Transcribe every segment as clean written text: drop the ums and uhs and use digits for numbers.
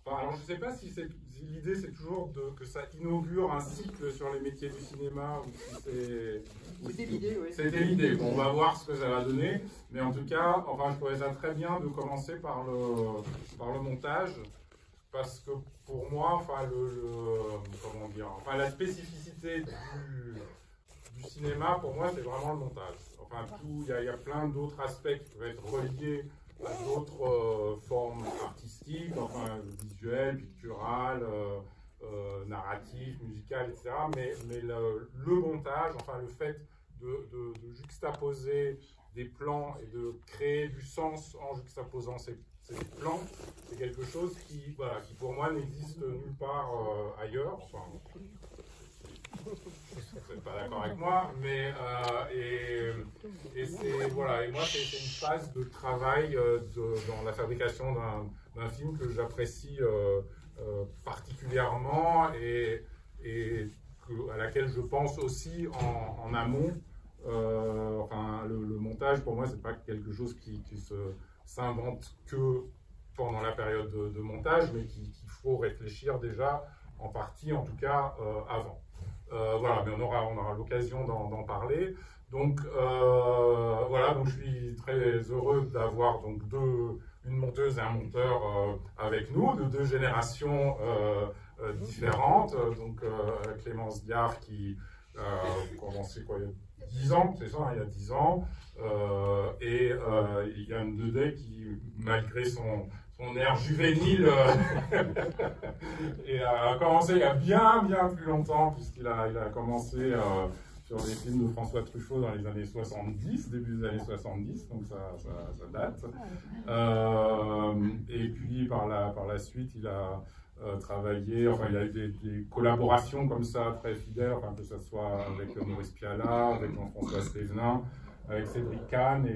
Enfin, alors, je ne sais pas si l'idée c'est toujours que ça inaugure un cycle sur les métiers du cinéma ou si c'est. C'était l'idée, oui. C'était l'idée. Bon, on va voir ce que ça va donner. Mais en tout cas, enfin, je trouvais ça très bien de commencer par le montage. Parce que pour moi, enfin, comment dire, enfin, la spécificité du cinéma, pour moi, c'est vraiment le montage. Enfin, il y a plein d'autres aspects qui peuvent être reliés à d'autres formes artistiques, enfin, visuelles, picturales, narratives, musicales, etc. Mais le montage, enfin, le fait de juxtaposer des plans et de créer du sens en juxtaposant ces plans, c'est quelque chose qui, voilà, qui pour moi n'existe nulle part ailleurs. Enfin, vous n'êtes pas d'accord avec moi, mais c'est voilà, et moi c'est une phase de travail dans la fabrication d'un film que j'apprécie particulièrement et à laquelle je pense aussi en amont. Enfin, le montage pour moi c'est pas quelque chose qui s'invente que pendant la période de montage, mais qu'il faut réfléchir déjà en partie, en tout cas avant. Voilà, mais on aura l'occasion d'en parler. Donc voilà, donc je suis très heureux d'avoir donc une monteuse et un monteur avec nous, de deux générations différentes. Donc Clémence Diard qui a commencé quoi, il y a 10 ans, c'est ça, hein, il y a 10 ans, et Yann Dedet qui, malgré son air juvénile, et a commencé il y a bien plus longtemps, puisqu'il a commencé sur les films de François Truffaut dans les années 70, début des années 70, donc ça date. Et puis par la suite, il a travaillé, enfin il y a eu des collaborations comme ça très fidèles, enfin, que ce soit avec Maurice Pialat, avec Jean-François Stévenin, avec Cédric Kahn et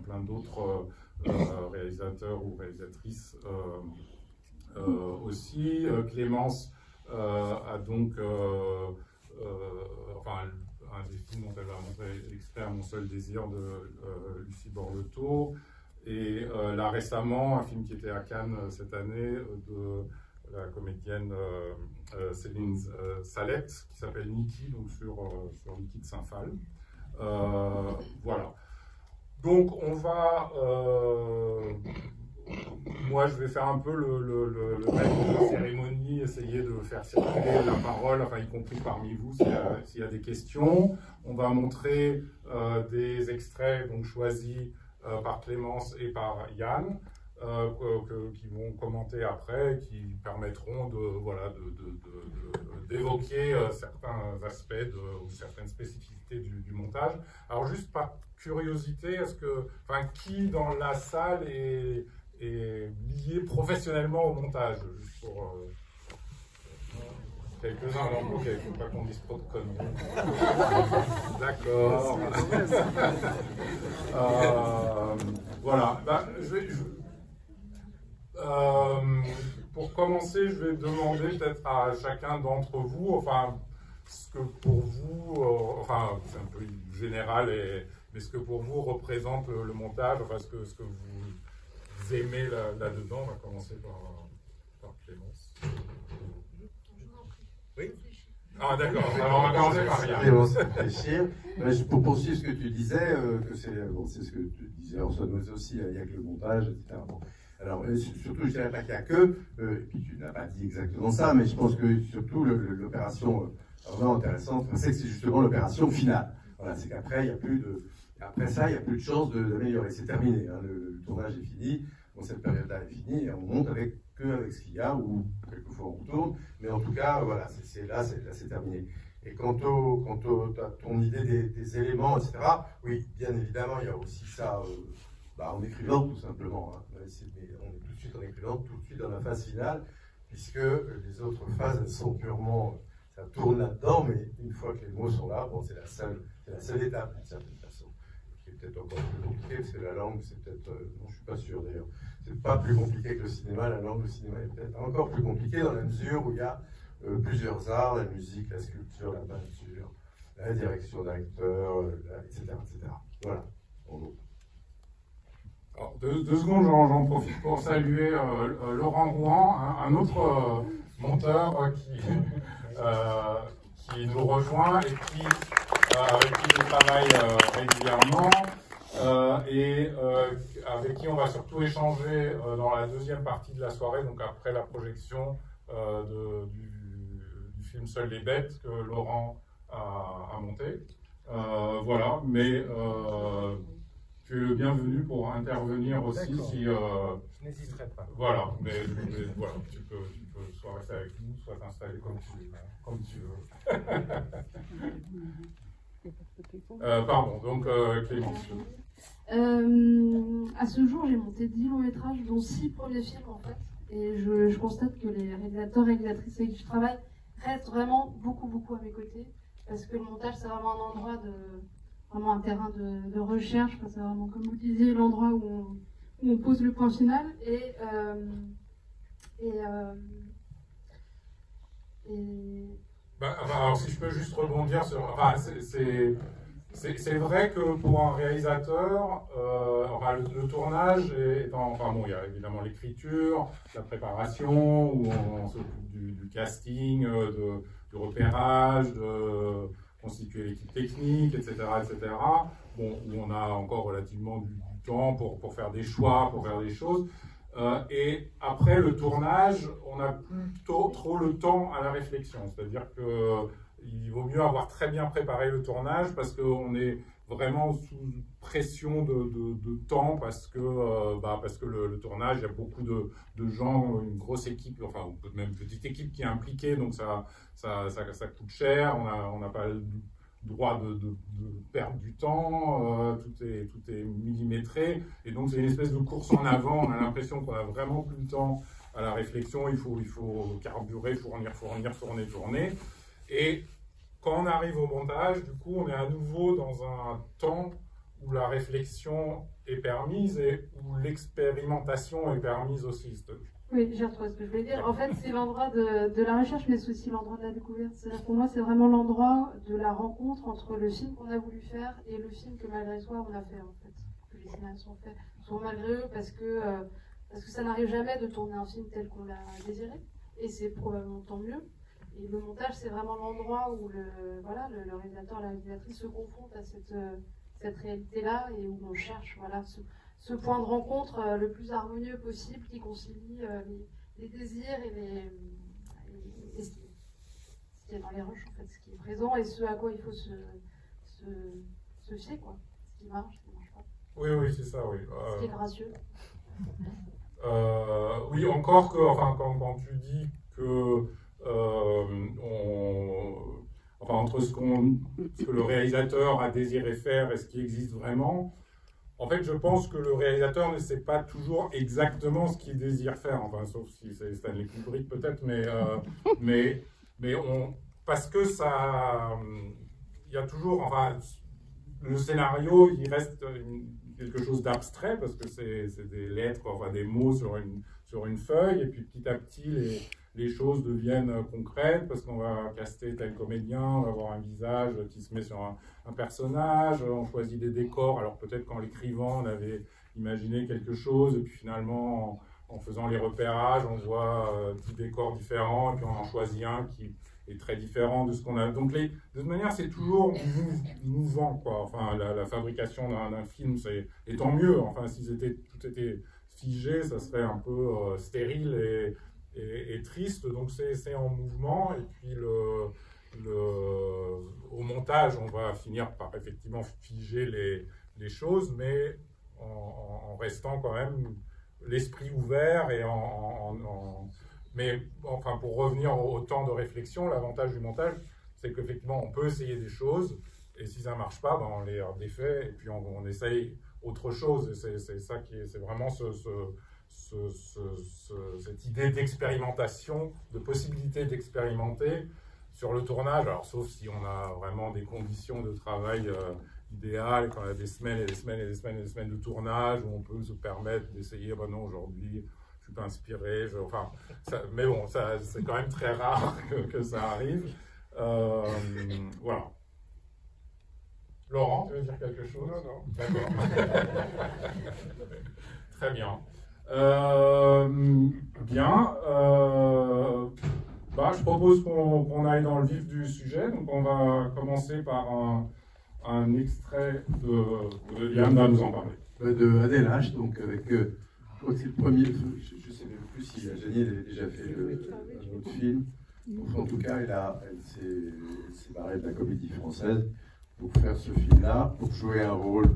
plein d'autres réalisateurs ou réalisatrices aussi. Clémence a donc, enfin, un des films dont elle va montrer l'extrait, Mon seul désir de Lucie Borletot. Et là récemment, un film qui était à Cannes cette année de la comédienne Céline Salette, qui s'appelle Niki, donc sur Niki de Saint-Phal. Voilà. Donc on va, moi je vais faire un peu le maître de cérémonie, essayer de faire circuler la parole, enfin y compris parmi vous s'il y a des questions. On va montrer des extraits donc choisis par Clémence et par Yann, qui vont commenter après, qui permettront d'évoquer certains aspects ou certaines spécificités du montage. Alors juste par curiosité, qui dans la salle est lié professionnellement au montage, juste pour quelques-uns, alors ok, il ne faut pas qu'on dise trop de conneries. D'accord. Voilà. Pour commencer, je vais demander peut-être à chacun d'entre vous, enfin, ce que pour vous, enfin, c'est un peu général, mais ce que pour vous représente le montage, enfin, ce que vous aimez là-dedans. On va commencer par Clémence. Oui. Ah d'accord, alors on va commencer par rien. Clémence, réfléchir. Pour poursuivre ce que tu disais, c'est ce que tu disais Orson Welles aussi, il n'y a que le montage, etc. Bon. Alors, surtout, je ne dirais pas qu'il n'y a que, et puis tu n'as pas dit exactement ça, mais je pense que surtout l'opération vraiment intéressante, c'est que c'est justement l'opération finale. Voilà, c'est qu'après, il n'y a plus de... Après ça, il n'y a plus de chance d'améliorer. C'est terminé, hein, le tournage est fini, bon, cette période-là est finie, et on monte avec ce qu'il y a, ou quelquefois on retourne, mais en tout cas, voilà, c'est terminé. Et quant à ton idée des éléments, etc., oui, bien évidemment, il y a aussi ça en écrivant, tout simplement. Hein. On est tout de suite en écrivant, tout de suite dans la phase finale, puisque les autres phases, elles sont purement... ça tourne là-dedans, mais une fois que les mots sont là, bon, c'est la seule étape, d'une certaine façon. Qui est peut-être encore plus compliquée, parce que la langue, c'est peut-être... non, je ne suis pas sûr, d'ailleurs. C'est pas plus compliqué que le cinéma. La langue, le cinéma est peut-être encore plus compliqué dans la mesure où il y a plusieurs arts, la musique, la sculpture, la peinture, la direction d'acteur, etc., etc. Voilà, en gros. Alors, deux secondes, j'en profite pour saluer Laurent Rouen, un autre monteur qui nous rejoint et avec qui je travaille régulièrement et avec qui on va surtout échanger dans la deuxième partie de la soirée, donc après la projection du film Seules les bêtes que Laurent a monté. Voilà, mais tu es le bienvenu pour intervenir aussi si... Je n'hésiterai pas. Voilà, mais voilà, tu peux soit rester avec nous, soit t'installer comme tu veux. Pardon, donc Clémence. À ce jour, j'ai monté 10 longs métrages, dont 6 premiers films en fait. Et je constate que les réalisateurs et réalisatrices avec qui je travaille restent vraiment beaucoup à mes côtés. Parce que le montage, c'est vraiment un endroit vraiment un terrain de recherche. C'est vraiment, comme vous disiez, l'endroit où on pose le point final. Alors, si je peux juste rebondir sur... Enfin, c'est vrai que pour un réalisateur, le tournage enfin bon, il y a évidemment l'écriture, la préparation, où on s'occupe du casting, du repérage, de constituer l'équipe technique, etc., etc. Bon, où on a encore relativement du temps pour faire des choix, pour faire des choses. Et après le tournage, on n'a plus trop le temps à la réflexion. C'est-à-dire qu'il vaut mieux avoir très bien préparé le tournage parce qu'on est vraiment sous pression de temps parce que le tournage, il y a beaucoup de gens, une grosse équipe, enfin même une petite équipe qui est impliquée, donc ça coûte cher, on n'a pas le droit de perdre du temps, tout est millimétré, et donc c'est une espèce de course en avant. On a l'impression qu'on a vraiment plus le temps à la réflexion, il faut carburer, fournir, tourner, et quand on arrive au montage, du coup, on est à nouveau dans un temps où la réflexion est permise et où l'expérimentation est permise aussi. Oui, j'ai retrouvé ce que je voulais dire. En fait, c'est l'endroit de la recherche, mais c'est aussi l'endroit de la découverte. C'est-à-dire, pour moi, c'est vraiment l'endroit de la rencontre entre le film qu'on a voulu faire et le film que malgré soi, on a fait, en fait. Que les scénaristes ont fait. Sont malgré eux parce que ça n'arrive jamais de tourner un film tel qu'on l'a désiré. Et c'est probablement tant mieux. Et le montage, c'est vraiment l'endroit où le réalisateur, la réalisatrice se confronte à cette réalité-là et où on cherche ce point de rencontre le plus harmonieux possible qui concilie les désirs et ce qui est dans les rushs, en fait, ce qui est présent et ce à quoi il faut se fier, quoi. Ce qui marche pas. Oui, c'est ça, oui. Ce qui est gracieux. Oui, encore que, enfin, quand tu dis que entre ce que le réalisateur a désiré faire et ce qui existe vraiment, en fait, je pense que le réalisateur ne sait pas toujours exactement ce qu'il désire faire, enfin, sauf si c'est Stanley Kubrick peut-être, parce que il y a toujours, enfin, le scénario, il reste quelque chose d'abstrait parce que c'est des lettres, enfin des mots sur une feuille, et puis petit à petit les choses deviennent concrètes parce qu'on va caster tel comédien, on va avoir un visage qui se met sur un personnage, on choisit des décors, alors peut-être qu'en l'écrivant on avait imaginé quelque chose, et puis finalement en faisant les repérages on voit 10 décors différents, et puis on en choisit un qui est très différent de ce qu'on a. Donc de toute manière c'est toujours mouvant, quoi. Enfin la fabrication d'un film, et tant mieux, enfin si tout était figé, ça serait un peu stérile et triste, donc c'est en mouvement, et puis au montage, on va finir par effectivement figer les choses, mais en restant quand même l'esprit ouvert, mais enfin, pour revenir au temps de réflexion, l'avantage du montage, c'est qu'effectivement, on peut essayer des choses, et si ça ne marche pas, on les défait, et puis on essaye autre chose, et c'est ça c'est vraiment cette idée d'expérimentation, de possibilité d'expérimenter sur le tournage, alors sauf si on a vraiment des conditions de travail idéales, quand on a des semaines et des semaines et des semaines et des semaines de tournage, où on peut se permettre d'essayer, non, aujourd'hui, je suis pas inspiré, mais bon, c'est quand même très rare que ça arrive. Voilà. Laurent, tu veux dire quelque chose? Non, non. D'accord. Très bien. Bien. Je propose qu'on aille dans le vif du sujet. Donc, on va commencer par un extrait de Yann va nous en parler. De Adèle H, donc avec, je crois que c'est le premier, je ne sais même plus si Janiel avait déjà fait un autre film. Enfin, en tout cas, elle s'est barrée de la comédie française pour faire ce film-là, pour jouer un rôle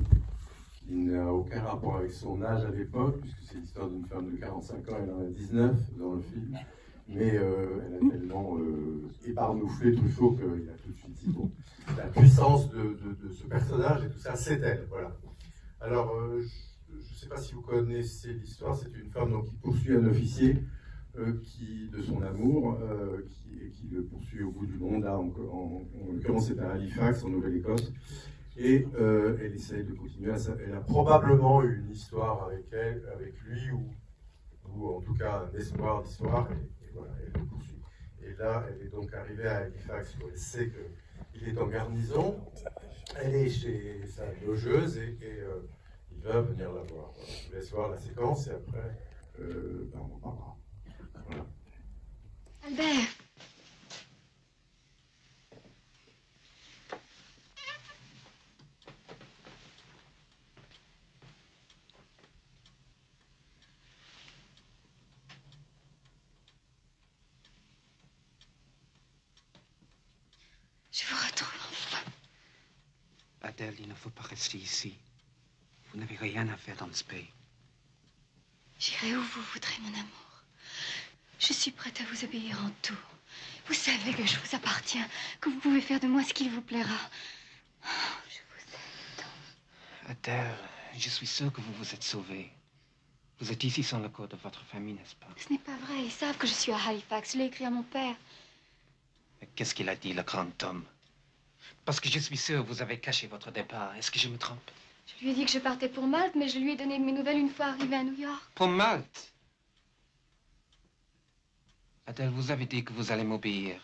qui n'a aucun rapport avec son âge à l'époque, puisque c'est l'histoire d'une femme de 45 ans, elle en a 19 dans le film. Mais elle a tellement ébarnouflé Truffaut qu'il a tout de suite dit, bon, la puissance de ce personnage et tout ça, c'est elle, voilà. Alors, je ne sais pas si vous connaissez l'histoire, c'est une femme donc, qui poursuit un officier de son amour, qui le poursuit au bout du monde, là, en l'occurrence c'est à Halifax, en Nouvelle-Écosse, et elle essaye de continuer, elle a probablement eu une histoire avec lui, ou en tout cas un espoir d'histoire, et voilà, elle le poursuit. Et là, elle est donc arrivée à Halifax, où elle sait qu'il est en garnison, elle est chez sa logeuse, et il va venir la voir. Voilà. Je vous laisse voir la séquence, et après, on en parlera. Voilà. Albert. Je vous retrouve enfin. Adèle, il ne faut pas rester ici. Vous n'avez rien à faire dans ce pays. J'irai où vous voudrez, mon amour. Je suis prête à vous obéir en tout. Vous savez que je vous appartiens, que vous pouvez faire de moi ce qu'il vous plaira. Oh, je vous aime tant. Adèle, je suis sûr que vous vous êtes sauvée. Vous êtes ici sans l'accord de votre famille, n'est-ce pas? Ce n'est pas vrai. Ils savent que je suis à Halifax. Je l'ai écrit à mon père. Mais qu'est-ce qu'il a dit, le grand homme? Parce que je suis sûr que vous avez caché votre départ. Est-ce que je me trompe? Je lui ai dit que je partais pour Malte, mais je lui ai donné mes nouvelles une fois arrivée à New York. Pour Malte? Adèle, vous avez dit que vous allez m'obéir.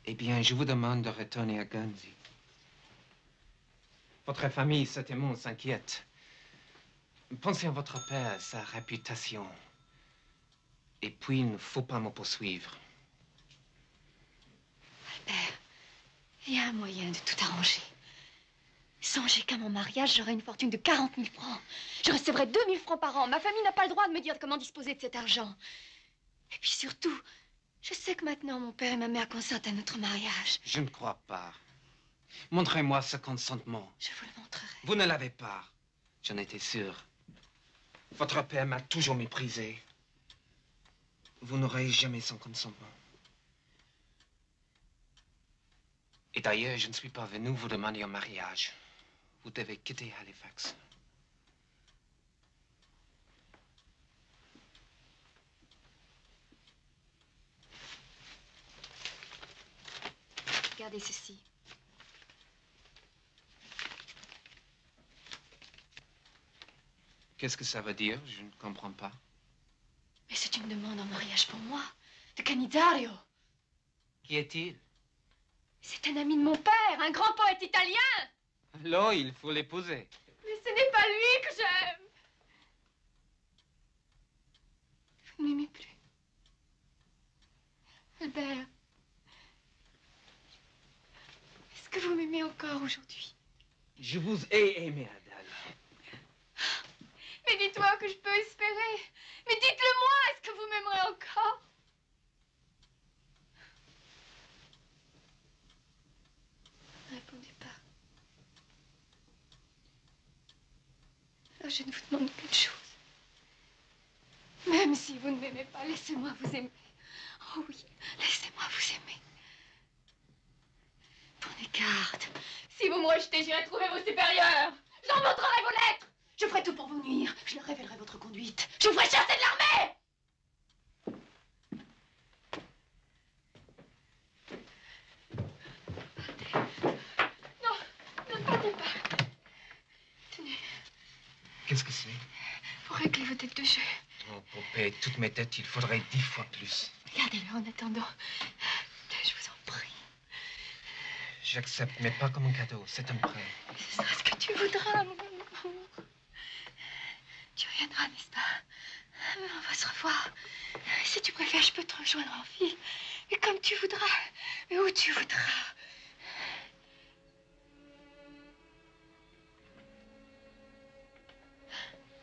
Eh bien, je vous demande de retourner à Guernsey. Votre famille, certainement, s'inquiète. Pensez à votre père, à sa réputation. Et puis, il ne faut pas me poursuivre. Albert, il y a un moyen de tout arranger. Songez qu'à mon mariage, j'aurai une fortune de 40 000 francs. Je recevrai 2 000 francs par an. Ma famille n'a pas le droit de me dire comment disposer de cet argent. Et puis surtout, je sais que maintenant mon père et ma mère consentent à notre mariage. Je ne crois pas. Montrez-moi ce consentement. Je vous le montrerai. Vous ne l'avez pas. J'en étais sûr. Votre père m'a toujours méprisé. Vous n'aurez jamais son consentement. Et d'ailleurs, je ne suis pas venu vous demander en mariage. Vous devez quitter Halifax. Regardez ceci. Qu'est-ce que ça veut dire? Je ne comprends pas. Mais c'est une demande en mariage pour moi, de Canidario. Qui est-il? C'est un ami de mon père, un grand poète italien. Alors, il faut l'épouser. Mais ce n'est pas lui que j'aime. Vous ne m'aimez plus. Albert, est-ce que vous m'aimez encore aujourd'hui? Je vous ai aimé, Adèle. Mais dites-moi que je peux espérer. Mais dites-le-moi, est-ce que vous m'aimerez encore? Ne répondez pas. Alors je ne vous demande qu'une chose. Même si vous ne m'aimez pas, laissez-moi vous aimer. Oh oui, laissez-moi vous aimer. Prenez garde. Si vous me rejetez, j'irai trouver vos supérieurs. J'en montrerai vos lettres. Je ferai tout pour vous nuire. Je leur révélerai votre conduite. Je vous ferai chasser de l'armée. Non, ne partez pas. Tenez. Qu'est-ce que c'est? Pour régler vos dettes de jeu. Oh, pour payer toutes mes dettes, il faudrait 10 fois plus. Regardez-le en attendant. Je vous en prie. J'accepte, mais pas comme un cadeau. C'est un prêt. Ce sera ce que tu voudras, mon amour. Tu reviendras, n'est-ce pas? On va se revoir. Si tu préfères, je peux te rejoindre en ville. Et comme tu voudras. Et où tu voudras.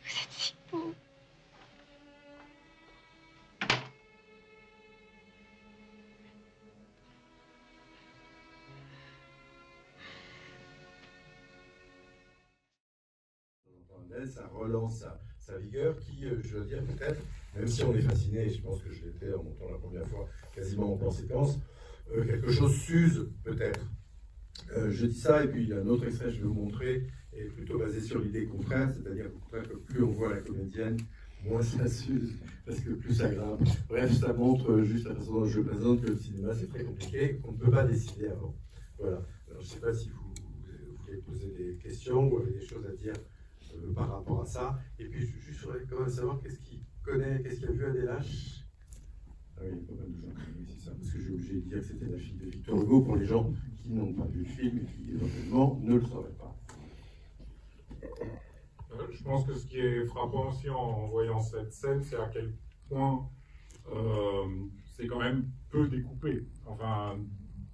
Vous êtes si beau. Ça relance sa vigueur qui, je veux dire, peut-être, même si on est fasciné, je pense que je l'étais en montant la première fois quasiment en plan séquence, quelque chose s'use peut-être. Je dis ça, et puis il y a un autre extrait que je vais vous montrer, est plutôt basé sur l'idée contraire, c'est-à-dire au contraire que plus on voit la comédienne, moins ça s'use, parce que plus ça grimpe. Bref, ça montre juste la façon dont je présente que le cinéma c'est très compliqué, qu'on ne peut pas décider avant. Voilà. Alors je ne sais pas si vous voulez poser des questions ou avez des choses à dire par rapport à ça. Et puis, juste, je voudrais quand même savoir qu'est-ce qu'il connaît, qu'est-ce qu'il a vu à Des-Lâches. Ah oui, il y a pas mal de gens qui connaissent ça, parce que j'ai obligé de dire que c'était la fille de Victor Hugo pour les gens qui n'ont pas vu le film et qui éventuellement ne le sauraient pas. Je pense que ce qui est frappant aussi en voyant cette scène, c'est à quel point c'est quand même peu découpé. Enfin,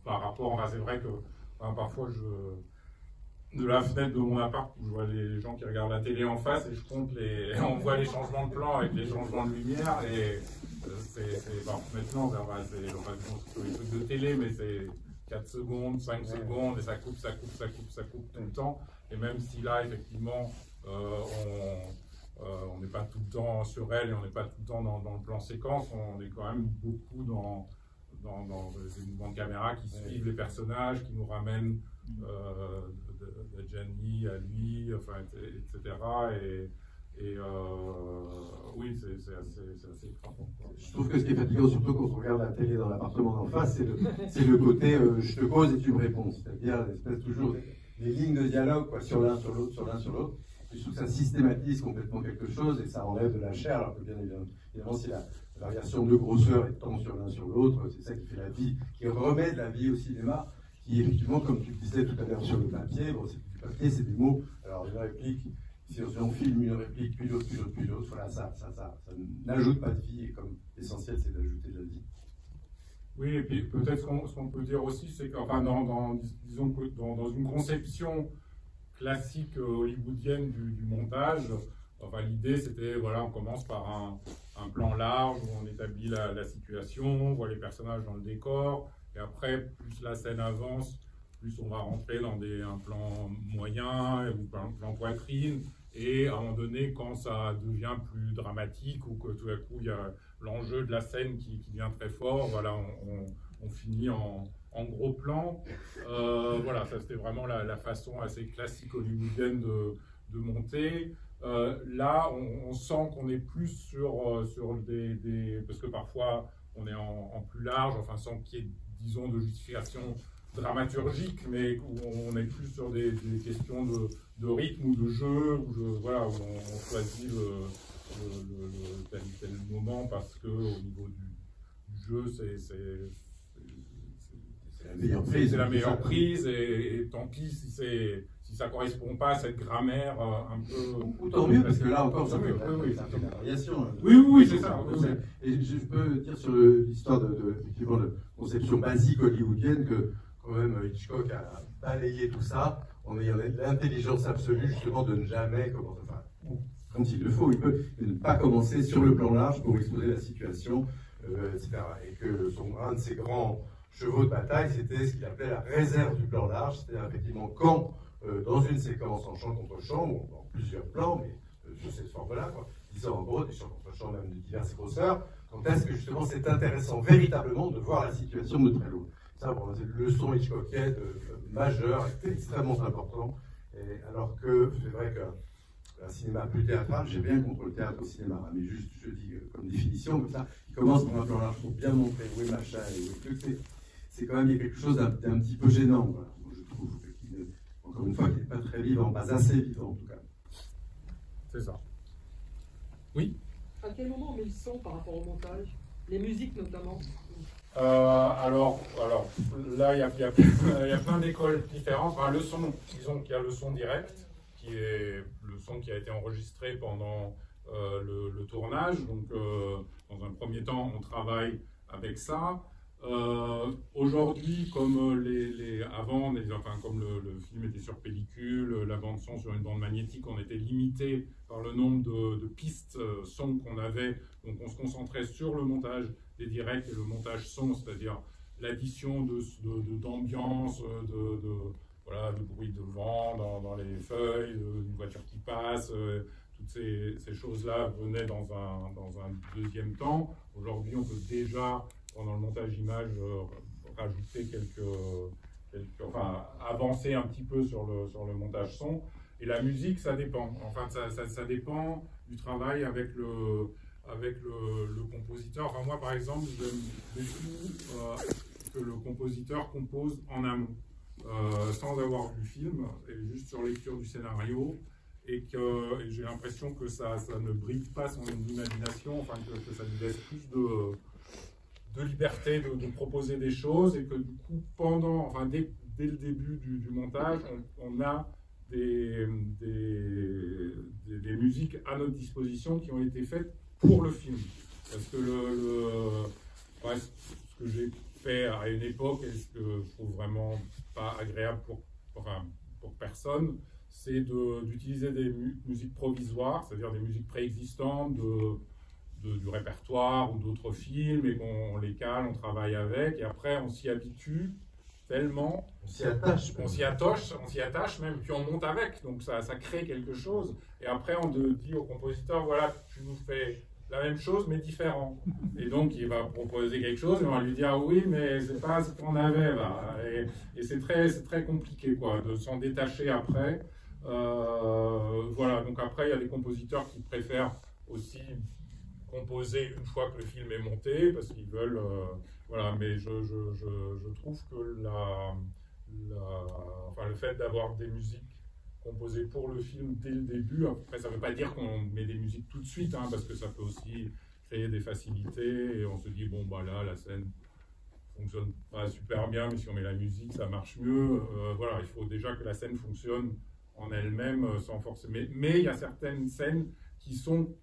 par rapport, enfin, c'est vrai que parfois de la fenêtre de mon appart, où je vois les gens qui regardent la télé en face et je compte on voit les changements de plan avec les changements de lumière et bon, maintenant, c'est les trucs de télé, mais c'est 4 secondes, 5 secondes et ça coupe tout le temps. Et même si là, effectivement, on n'est pas tout le temps sur elle et on n'est pas tout le temps dans le plan séquence, on est quand même beaucoup dans des mouvements de caméra qui suivent les personnages, qui nous ramènent de Gianni à lui, enfin, etc. Oui, c'est assez frappant. Je trouve que ce qui est fatigant, surtout quand on regarde la télé dans l'appartement d'en face, c'est le côté je te pose et tu me réponds. C'est-à-dire l'espèce toujours des lignes de dialogue quoi, sur l'un, sur l'autre, sur l'un, sur l'autre. Je trouve que ça systématise complètement quelque chose et ça enlève de la chair, alors que bien évidemment c'est la variation de grosseur et de temps sur l'un sur l'autre, c'est ça qui fait la vie, qui remet de la vie au cinéma, qui effectivement, comme tu le disais tout à l'heure sur le papier, bon, c'est du papier, c'est des mots, alors une réplique, si on filme une réplique, puis l'autre, puis l'autre, puis l'autre, voilà, ça n'ajoute pas de vie, et comme l'essentiel c'est d'ajouter de la vie. Oui, et puis peut-être ce qu'on peut dire aussi, c'est qu'enfin, disons que dans une conception classique hollywoodienne du montage, enfin, l'idée c'était, voilà, on commence par un plan large où on établit la situation, on voit les personnages dans le décor, et après, plus la scène avance, plus on va rentrer dans un plan moyen ou un plan poitrine, et à un moment donné, quand ça devient plus dramatique ou que tout à coup il y a l'enjeu de la scène qui devient très fort, voilà, on finit en gros plan. Voilà, ça c'était vraiment la façon assez classique hollywoodienne de monter. Là, on sent qu'on est plus sur des... Parce que parfois, on est en plus large, enfin sans qu'il y ait, disons, de justification dramaturgique, mais où on est plus sur des questions de rythme ou de jeu, où on choisit tel moment parce que au niveau du jeu, c'est la meilleure prise, et tant pis si ça correspond pas à cette grammaire un peu... Ou tant mieux, parce que là encore, ça fait la variation. Oui, c'est ça. Et je peux dire sur l'histoire effectivement, de conception basique hollywoodienne que quand même Hitchcock a balayé tout ça en ayant l'intelligence absolue justement de ne jamais commencer, enfin, quand il le faut, il peut ne pas commencer sur le plan large pour exposer la situation, etc. Et que un de ses grands chevaux de bataille, c'était ce qu'il appelait la réserve du plan large, c'est-à-dire effectivement quand, dans une séquence en champ contre champ, ou en plusieurs plans, mais sur cette forme-là, disons en gros des champs contre champ même de diverses grosseurs, quand est-ce que justement c'est intéressant véritablement de voir la situation de très loin. Ça, bon, c'est une leçon hitchcockienne majeure, extrêmement important, et alors que c'est vrai qu'un cinéma plus théâtral, j'ai bien contre le théâtre au cinéma, mais juste, je dis comme définition, comme ça, il commence par un plan large pour bien montrer où est machin et où est truc, c'est quand même quelque chose d'un petit peu gênant, voilà. Moi, je trouve encore une fois, qu'il n'est pas très vivant, pas assez vivant en tout cas. C'est ça. Oui. À quel moment on met le son par rapport au montage? Les musiques notamment? Alors, là, il y a plein d'écoles différentes. Enfin, le son, disons qu'il y a le son direct, qui est le son qui a été enregistré pendant le tournage. Donc, dans un premier temps, on travaille avec ça. Aujourd'hui, comme avant, comme le film était sur pellicule, la bande son sur une bande magnétique, on était limité par le nombre de pistes son qu'on avait. Donc, on se concentrait sur le montage des directs et le montage son, c'est-à-dire l'addition d'ambiance, voilà, de bruit de vent dans les feuilles, une voiture qui passe, toutes ces choses-là venaient dans un deuxième temps. Aujourd'hui, on peut déjà, pendant le montage image, rajouter enfin, avancer un petit peu sur le montage son. Et la musique, ça dépend. Enfin, ça dépend du travail avec le compositeur. Enfin, moi, par exemple, j'aime beaucoup que le compositeur compose en amont, sans avoir vu le film, et juste sur lecture du scénario, et j'ai l'impression que ça ne bride pas son imagination, enfin, que ça lui laisse plus de liberté de proposer des choses, et que du coup, dès le début du montage, on a des musiques à notre disposition qui ont été faites pour le film. Parce que ce que j'ai fait à une époque, et ce que je trouve vraiment pas agréable pour personne, c'est d'utiliser des musiques provisoires, c'est-à-dire des musiques préexistantes du répertoire ou d'autres films, et qu'on les cale, on travaille avec, et après on s'y habitue tellement, on s'y attache même, puis on monte avec, donc ça crée quelque chose, et après on dit au compositeur, voilà, tu nous fais la même chose mais différent, et donc il va proposer quelque chose, et on va lui dire oui, mais c'est pas ce qu'on avait là, et c'est très compliqué, quoi, de s'en détacher après. Voilà, donc après il y a des compositeurs qui préfèrent aussi composer une fois que le film est monté, parce qu'ils veulent, voilà, mais je trouve que le fait d'avoir des musiques composées pour le film dès le début, après ça ne veut pas dire qu'on met des musiques tout de suite, hein, parce que ça peut aussi créer des facilités, et on se dit, bon, bah là, la scène fonctionne pas super bien, mais si on met la musique, ça marche mieux. Voilà, il faut déjà que la scène fonctionne en elle-même, sans forcément. Mais il y a certaines scènes qui sont,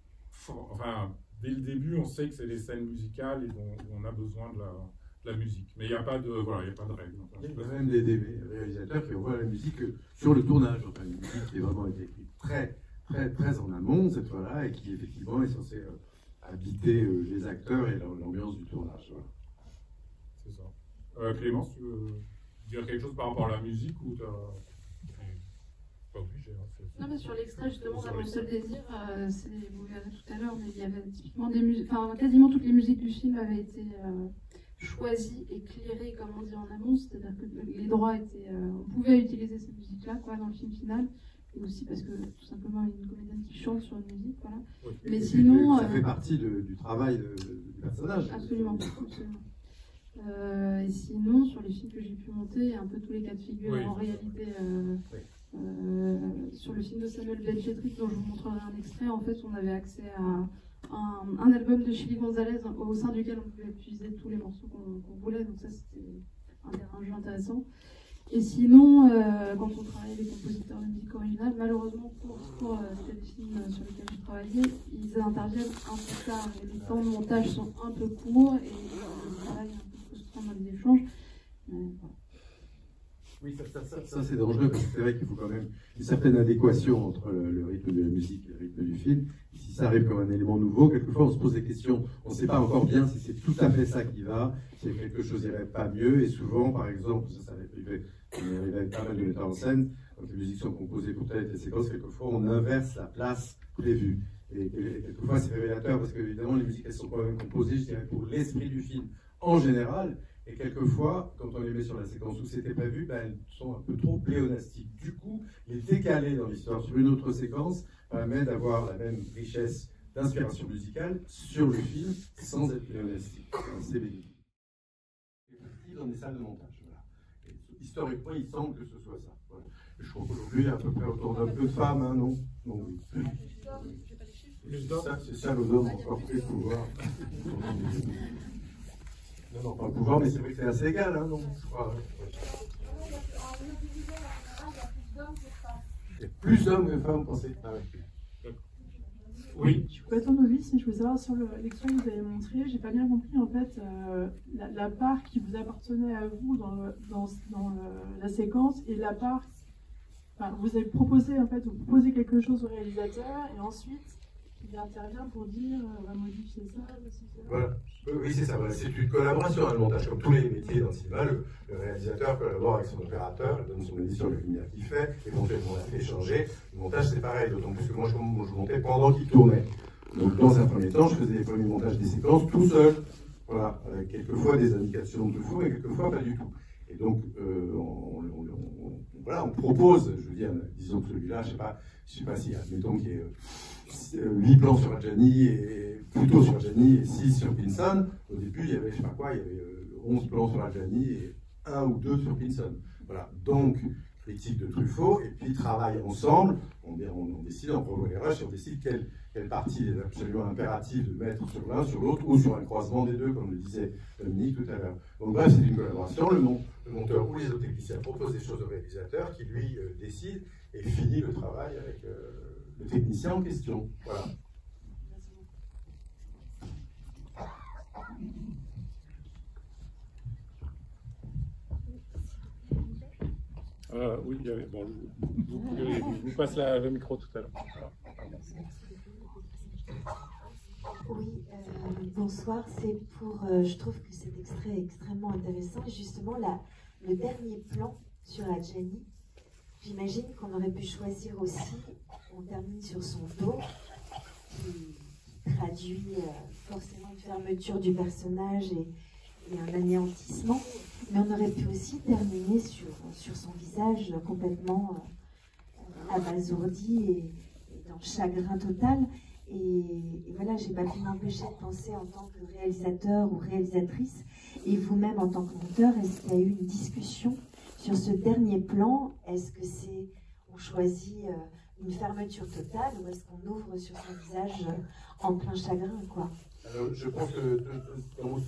enfin, dès le début, on sait que c'est des scènes musicales et dont on a besoin de la musique. Mais il n'y a pas de règle. Il y a même des réalisateurs qui envoient la musique sur le tournage. Enfin, une musique qui est vraiment été écrite très en amont, cette fois-là, et qui effectivement est censée habiter les acteurs et l'ambiance du tournage. Voilà. C'est ça. Clémence, tu veux dire quelque chose par rapport à la musique, ou t'as... Pas obligé, hein, non, mais sur l'extrait, justement, dans Mon seul désir, vous verrez tout à l'heure, mais il y avait typiquement des musiques, enfin, quasiment toutes les musiques du film avaient été choisies, éclairées, comme on dit, en amont, c'est-à-dire que les droits étaient, on pouvait utiliser ces musiques-là, quoi, dans le film final, et aussi parce que, tout simplement, il y a une comédienne qui chante sur une musique, voilà. Oui. Mais sinon... ça fait partie du travail du personnage. Absolument, absolument. Et sinon, sur les films que j'ai pu monter, il y a un peu tous les cas de figure, oui, en réalité... sur le film de Samuel Benchetrick, dont je vous montrerai un extrait, en fait, on avait accès à un album de Chili Gonzalez au sein duquel on pouvait utiliser tous les morceaux qu'on voulait, donc ça c'était un jeu intéressant. Et sinon, quand on travaillait les compositeurs de musique originale, malheureusement pour les films sur lesquels je travaillais, ils interviennent un peu tard et les temps de montage sont un peu courts et le travail est un peu frustrant dans les échanges. Voilà. Oui, ça c'est dangereux, parce que c'est vrai qu'il faut quand même une certaine adéquation entre le rythme de la musique et le rythme du film. Et si ça arrive comme un élément nouveau, quelquefois on se pose des questions, on ne sait pas encore bien si c'est tout à fait ça qui va, si quelque chose n'irait pas mieux, et souvent, par exemple, ça arrive avec pas mal de metteurs en scène, quand les musiques sont composées pour telle et telle séquence, quelquefois on inverse la place prévue. Et quelquefois c'est révélateur, parce que évidemment les musiques elles sont quand même composées, je dirais, pour l'esprit du film en général. Et quelquefois, quand on les met sur la séquence où c'était prévu, elles sont un peu trop pléonastiques. Du coup, les décaler dans l'histoire sur une autre séquence permet d'avoir la même richesse d'inspiration musicale sur le film sans être pléonastique. C'est bénéfique. C'est dans des salles de montage. Voilà. Et historiquement, il semble que ce soit ça. Voilà. Je crois qu'aujourd'hui, il y a à peu près autour d'un peu de femmes, hein, non? Non, oui. C'est ça l'odeur, encore plus pouvoir. Non, pas le pouvoir, mais c'est vrai que c'est assez égal, hein, non, je crois. Il y a plus d'hommes que de femmes, vous pensez? Ah, ouais. Oui. Je suis complètement novice, mais je voulais savoir sur l'extrait que vous avez montré, j'ai pas bien compris en fait la part qui vous appartenait à vous dans la séquence et la part. Enfin, vous avez proposé en fait, vous proposez quelque chose au réalisateur et ensuite il intervient pour dire on va modifier ça, ceci, cela. Voilà. Oui, c'est ça. Voilà. C'est une collaboration, le montage. Comme tous les métiers dans le cinéma, le réalisateur collabore avec son opérateur, il donne son avis sur le lumière qu'il fait, éventuellement on la fait changer. Le montage, c'est pareil, d'autant plus que moi, je montais pendant qu'il tournait. Donc, dans un premier temps, je faisais les premiers montages des séquences tout seul. Voilà, avec quelquefois des indications de fou, mais quelquefois pas du tout. Et donc, on propose, je veux dire, disons que celui-là, je sais pas si, admettons qu'il y ait 8 plans sur Adjani, et plutôt sur Adjani et 6 sur Pinson. Au début, il y avait, je sais pas quoi, il y avait 11 plans sur Adjani et 1 ou 2 sur Pinson. Voilà, donc, critique de Truffaut, et puis travail ensemble, on décide, on revoit les rushs, on décide quelle partie est absolument impérative de mettre sur l'un, sur l'autre, ou sur un croisement des deux, comme le disait Dominique tout à l'heure. Donc bref, c'est une collaboration, le monteur ou les autres techniciens proposent des choses au réalisateur, qui lui décide et finit le travail avec le technicien en question. Voilà. Oui, bon, je vous passe le micro tout à l'heure. Oui, bonsoir. C'est pour. Je trouve que cet extrait est extrêmement intéressant. Et justement, le dernier plan sur Adjani, j'imagine qu'on aurait pu choisir aussi. On termine sur son dos, qui traduit forcément une fermeture du personnage et un anéantissement. Mais on aurait pu aussi terminer sur son visage complètement abasourdi et dans le chagrin total. Et voilà, j'ai pas pu m'empêcher de penser en tant que réalisateur ou réalisatrice, et vous-même en tant que monteur, est-ce qu'il y a eu une discussion sur ce dernier plan? Est-ce que on choisit une fermeture totale ou est-ce qu'on ouvre sur son visage en plein chagrin, quoi? Alors, je pense que,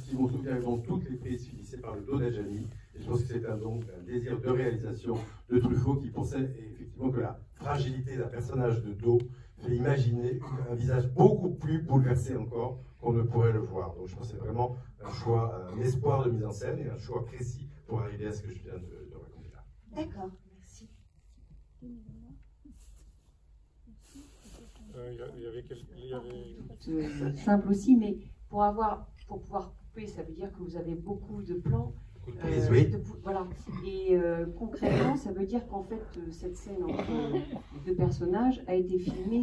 si mon souvenir est bon, toutes les prises finissaient par le dos d'Adjani. Et je pense que c'est un désir de réalisation de Truffaut qui pensait effectivement que la fragilité d'un personnage de dos fait imaginer un visage beaucoup plus bouleversé encore qu'on ne pourrait le voir. Donc je pense que c'est vraiment un choix, un espoir de mise en scène et un choix précis pour arriver à ce que je viens de raconter là. D'accord, merci. Simple aussi, mais pour pouvoir couper, ça veut dire que vous avez beaucoup de plans. Oui. Voilà. Et concrètement, ça veut dire qu'en fait, cette scène entre les deux personnages a été filmée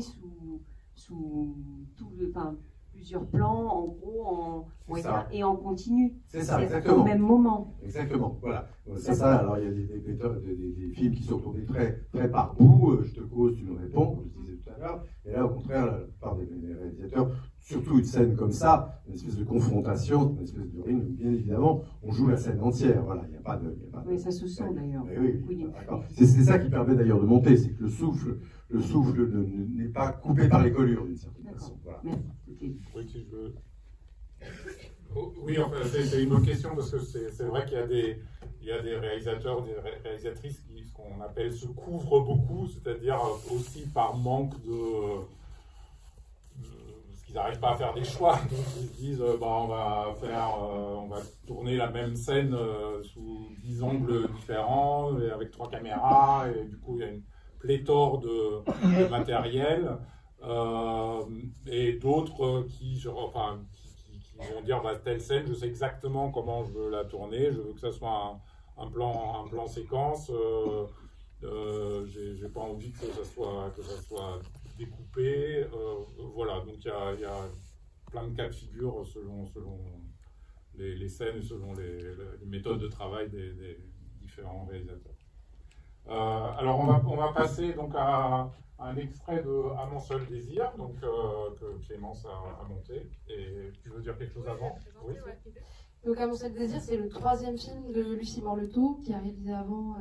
sous plusieurs plans, en gros, et en continu. C'est ça, exactement. Au même moment. Exactement, voilà. Alors il y a des films qui sont tournés très par bout, je te cause, tu me réponds, comme je disais tout à l'heure. Et là, au contraire, la plupart des réalisateurs, surtout une scène comme ça, une espèce de confrontation, une espèce de ring, bien évidemment, on joue la scène entière. Voilà, il n'y a pas de. Oui, ça se sent d'ailleurs. Oui, d'accord. C'est ça qui permet d'ailleurs de monter, c'est que le souffle n'est pas coupé par les collures d'une certaine façon. Voilà. Merci. Oui, si je veux. Oui, enfin, c'est une bonne question parce que c'est vrai qu'il y a des réalisateurs, des réalisatrices qui, ce qu'on appelle, se couvrent beaucoup, c'est-à-dire aussi par manque parce qu'ils n'arrivent pas à faire des choix. Donc ils se disent, on va tourner la même scène sous 10 angles différents, et avec 3 caméras, et du coup il y a une pléthore de matériel. Et d'autres qui vont dire telle scène, je sais exactement comment je veux la tourner, je veux que ça soit un plan séquence, j'ai pas envie que ça soit découpé, voilà. Donc il y a plein de cas de figure selon les scènes et selon les méthodes de travail des différents réalisateurs. Alors on va passer donc à un extrait de À mon seul désir, donc, que Clémence a monté. Et tu veux dire quelque chose avant? Oui. Donc À mon seul désir, c'est le 3e film de Lucie Morletot, qui a réalisé avant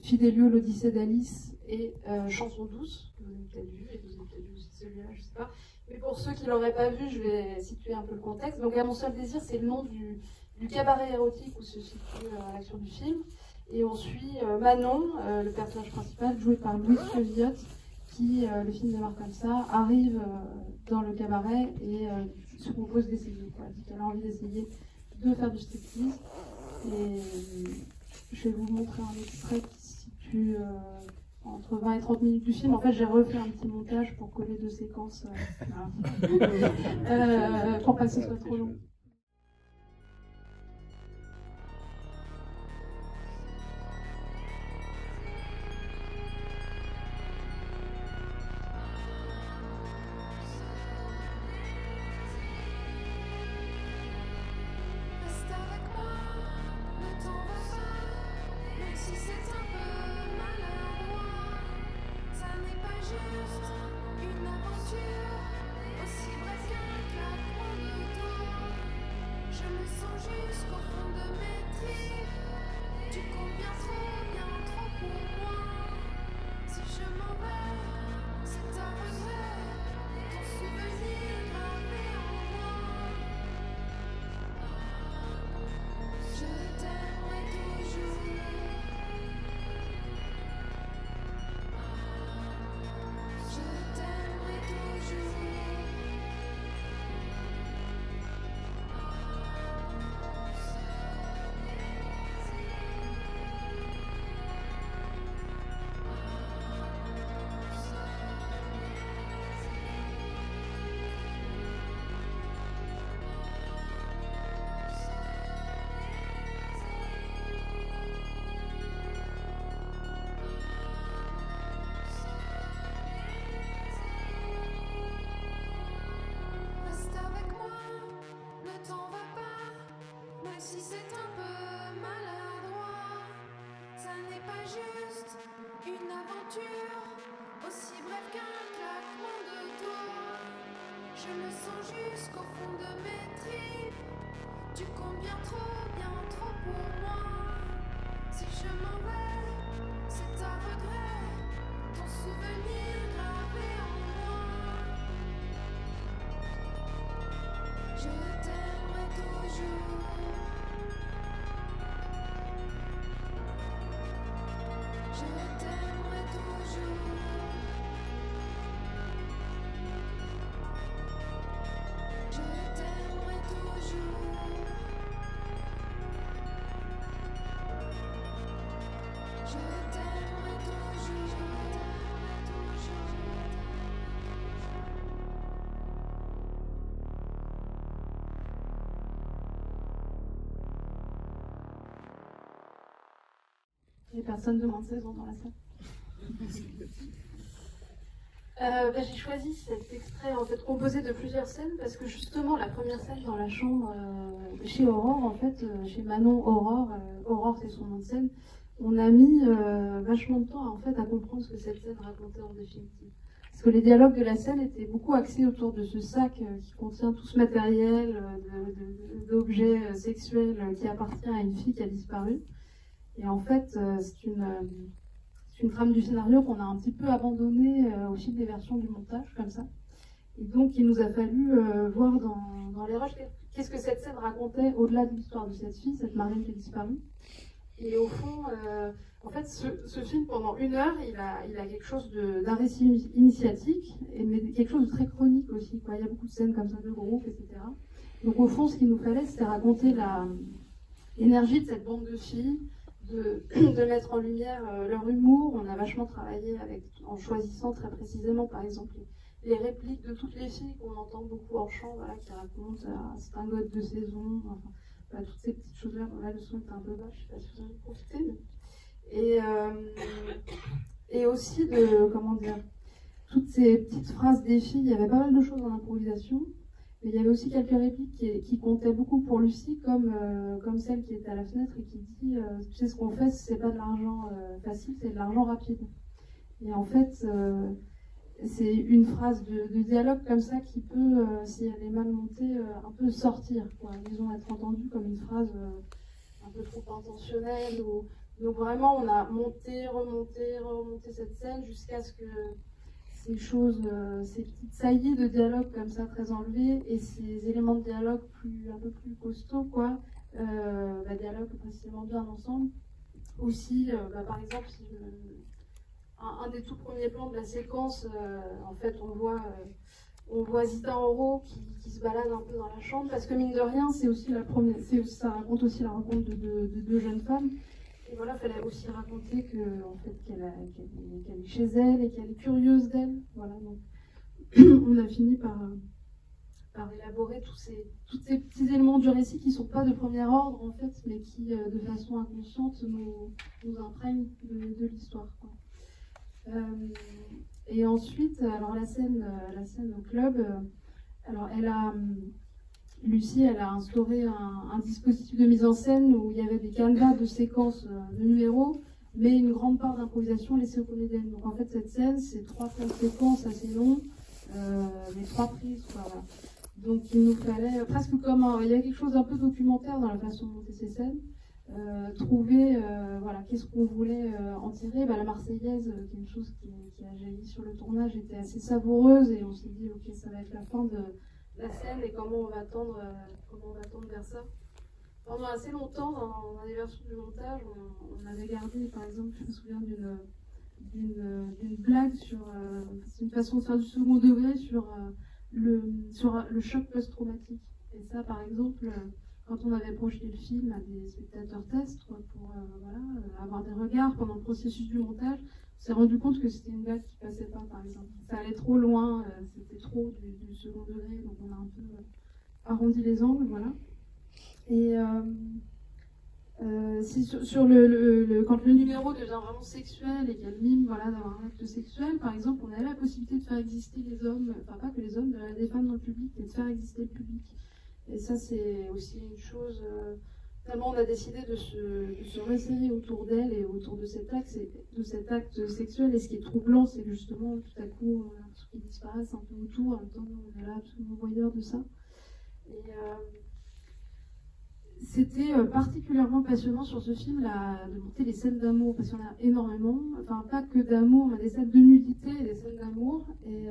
Fidelio, l'Odyssée d'Alice et Chanson douce, que vous avez peut-être vu, et vous avez peut-être vu aussi celui-là, je ne sais pas. Mais pour ceux qui ne l'auraient pas vu, je vais situer un peu le contexte. Donc À mon seul désir, c'est le nom du cabaret érotique où se situe l'action du film. Et on suit Manon, le personnage principal, joué par Louise Chevillotte, qui, le film démarre comme ça, arrive dans le cabaret et se propose d'essayer. Elle dit qu'elle a envie d'essayer de faire du striptease. Et je vais vous montrer un extrait qui se situe entre 20 et 30 minutes du film. En fait, j'ai refait un petit montage pour coller deux séquences pour pas que ce soit trop long. Aussi bref qu'un claquement de doigts. Je le sens jusqu'au fond de mes tripes. Tu comptes bien trop pour moi. Si je m'en vais, c'est à regret. Ton souvenir gravé en moi. Je t'aimerai toujours. Je t'aimerai toujours. Je t'aimerai toujours. Je t'aimerai toujours. Les personnes de moins de 16 ans dans la salle. J'ai choisi cet extrait en fait composé de plusieurs scènes parce que justement la première scène dans la chambre chez Aurore, en fait, chez Manon Aurore, Aurore c'est son nom de scène, on a mis vachement de temps en fait à comprendre ce que cette scène racontait en définitive. Parce que les dialogues de la scène étaient beaucoup axés autour de ce sac qui contient tout ce matériel d'objets sexuels qui appartient à une fille qui a disparu. Et en fait, c'est une trame du scénario qu'on a un petit peu abandonnée au fil des versions du montage, comme ça. Et donc, il nous a fallu voir dans les rushs qu'est-ce que cette scène racontait au-delà de l'histoire de cette fille, cette Marlène qui a disparu. Et au fond, en fait, ce film, pendant 1 heure, il a quelque chose d'un récit initiatique, mais quelque chose de très chronique aussi, quoi. Il y a beaucoup de scènes comme ça, de groupe, etc. Donc, au fond, ce qu'il nous fallait, c'était raconter l'énergie de cette bande de filles, de mettre en lumière leur humour. On a vachement travaillé en choisissant très précisément, par exemple, les répliques de toutes les filles qu'on entend beaucoup en chant, voilà, qui racontent c'est un god de saison, enfin, voilà, toutes ces petites choses-là. Bon, là, le son était un peu bas, je ne sais pas si vous en avez profité. Et aussi comment dire, toutes ces petites phrases des filles. Il y avait pas mal de choses en improvisation. Mais il y avait aussi quelques répliques qui comptaient beaucoup pour Lucie, comme celle qui était à la fenêtre et qui dit tu sais, ce qu'on fait, c'est pas de l'argent facile, c'est de l'argent rapide. Et en fait, c'est une phrase de dialogue comme ça qui peut, si elle est mal montée, un peu sortir, quoi. Disons, être entendue comme une phrase un peu trop intentionnelle. Donc vraiment, on a monté, remonté cette scène jusqu'à ce que ces choses, ces petites saillies de dialogue comme ça très enlevées et ces éléments de dialogue un peu plus costauds, quoi, dialoguent précisément bien ensemble. Aussi, par exemple, un des tout premiers plans de la séquence, en fait, on voit Zita Enro qui se balade un peu dans la chambre, parce que mine de rien, c'est aussi ça raconte aussi la rencontre de deux jeunes femmes. Et voilà, il fallait aussi raconter qu'elle est chez elle et qu'elle est curieuse d'elle. Voilà, donc on a fini par élaborer tous ces petits éléments du récit qui ne sont pas de premier ordre, en fait, mais qui, de façon inconsciente, nous imprègnent de l'histoire. Et ensuite, alors la scène au club, alors Lucie, elle a instauré un dispositif de mise en scène où il y avait des canevas de séquences de numéros, mais une grande part d'improvisation laissée aux comédiennes. Donc en fait, cette scène, c'est 3 séquences assez longues, mais 3 prises, quoi. Voilà. Donc il nous fallait, presque comme il y a quelque chose d'un peu documentaire dans la façon de monter ces scènes, trouver, voilà, qu'est-ce qu'on voulait en tirer. La Marseillaise, qui est une chose qui a jailli sur le tournage, était assez savoureuse, et on s'est dit, ok, ça va être la fin de la scène, et comment on va tendre vers ça. Pendant assez longtemps, dans les versions du montage, on avait gardé, par exemple, je me souviens d'une blague c'est une façon de faire du second degré sur le choc post-traumatique. Et ça, par exemple, quand on avait projeté le film à des spectateurs tests, pour avoir des regards pendant le processus du montage, on s'est rendu compte que c'était une blague qui passait pas, par exemple. Ça allait trop loin, c'était trop du second degré, donc on a un peu arrondi les angles, voilà. Et quand le numéro devient vraiment sexuel et qu'il y a le mime, voilà, d'avoir un acte sexuel, par exemple, on avait la possibilité de faire exister les hommes, enfin pas que les hommes, des femmes dans le public, et de faire exister le public. Et ça, c'est aussi une chose, tellement on a décidé de se resserrer autour d'elle et autour de cet acte sexuel. Et ce qui est troublant, c'est que justement, tout à coup, on a l'impression qu'ils disparaissent un peu autour, en même temps, on est là absolument voyeurs de ça. Et c'était particulièrement passionnant sur ce film de monter les scènes d'amour, parce qu'il y en a énormément, enfin pas que d'amour, mais des scènes de nudité et des scènes d'amour. Et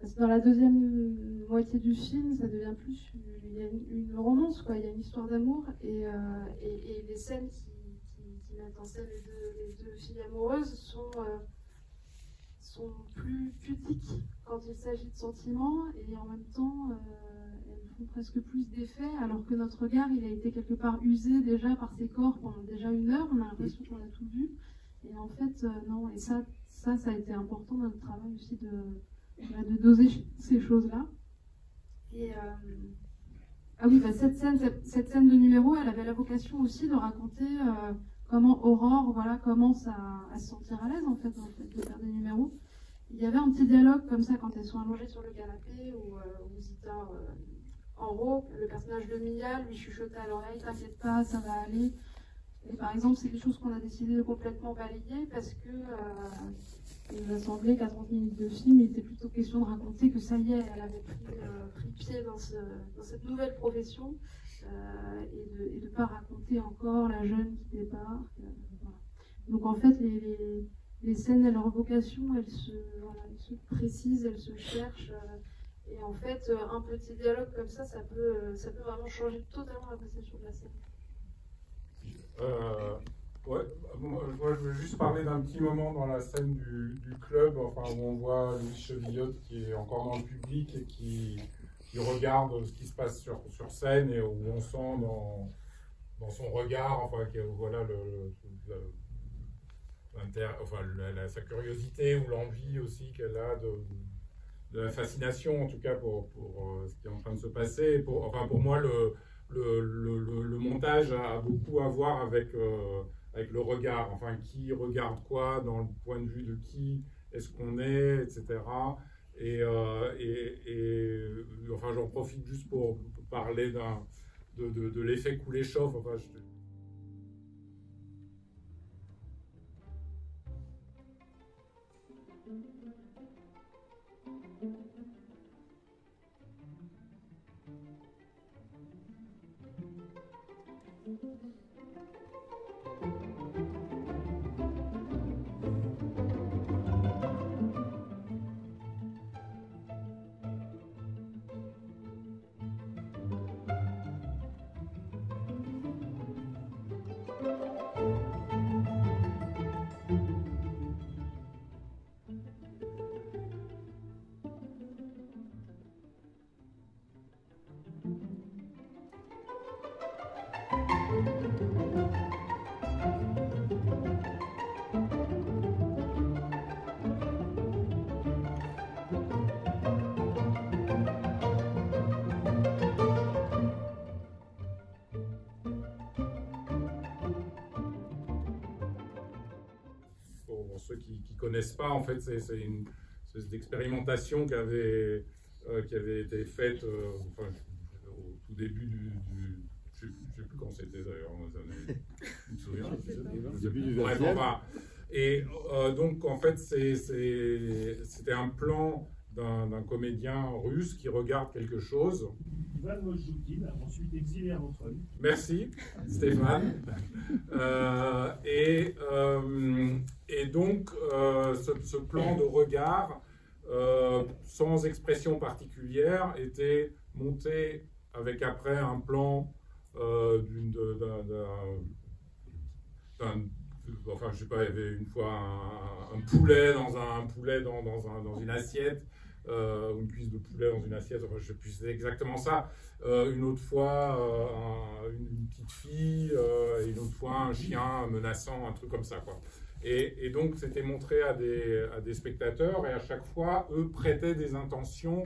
parce que dans la deuxième moitié du film, ça devient plus il y a une romance, quoi. Il y a une histoire d'amour, et les scènes qui mettent en scène les deux filles amoureuses sont plus pudiques quand il s'agit de sentiments, et en même temps elles font presque plus d'effet, alors que notre regard, il a été quelque part usé déjà par ces corps pendant déjà 1 heure. On a l'impression qu'on a tout vu, et en fait non. Et ça a été important dans notre travail aussi de doser ces choses-là. Et cette scène de numéro, elle avait la vocation aussi de raconter comment Aurore, voilà, commence à se sentir à l'aise en fait de faire des numéros. Il y avait un petit dialogue comme ça quand elles sont allongées sur le canapé, où Zita Enro, le personnage de Mia, lui chuchotait à l'oreille, t'inquiète pas, ça va aller. Et par exemple, c'est des choses qu'on a décidé de complètement balayer, parce que il nous a semblé qu'à 30 minutes de film, il était plutôt question de raconter que ça y est, elle avait pris pied dans cette nouvelle profession, et de ne pas raconter encore la jeune qui débarque. Voilà. Donc en fait, les scènes et leur vocation, elles se précisent, elles se cherchent. Et en fait, un petit dialogue comme ça peut vraiment changer totalement l'appréciation de la scène. Ouais, moi je veux juste parler d'un petit moment dans la scène du club, enfin, où on voit Louis Chevillotte qui est encore dans le public et qui regarde ce qui se passe sur scène, et où on sent dans son regard, enfin, voilà, sa curiosité ou l'envie aussi qu'elle a de la fascination, en tout cas pour ce qui est en train de se passer. Pour moi, le montage a beaucoup à voir avec le regard, enfin, qui regarde quoi, dans le point de vue de qui est-ce qu'on est, etc. Et enfin, j'en profite juste pour parler de l'effet Kuleshov. Enfin, connaissent pas, en fait, c'est une espèce d'expérimentation qui avait été faite enfin, au tout début je ne sais plus quand c'était d'ailleurs, je me souviens. Au début du Bref, 20e. enfin, et donc en fait c'était un plan d'un comédien russe qui regarde quelque chose. Ivan Molchoukin a ensuite exilé à Montreuil. Merci Stéphane. Et donc ce plan de regard sans expression particulière était monté avec après un plan enfin, je sais pas, il y avait une fois un poulet dans une assiette, une cuisse de poulet dans une assiette, enfin, je sais plus, c'est exactement ça. Une autre fois, une petite fille, et une autre fois, un chien menaçant, un truc comme ça, quoi. Et donc, c'était montré à des spectateurs, et à chaque fois, eux prêtaient des intentions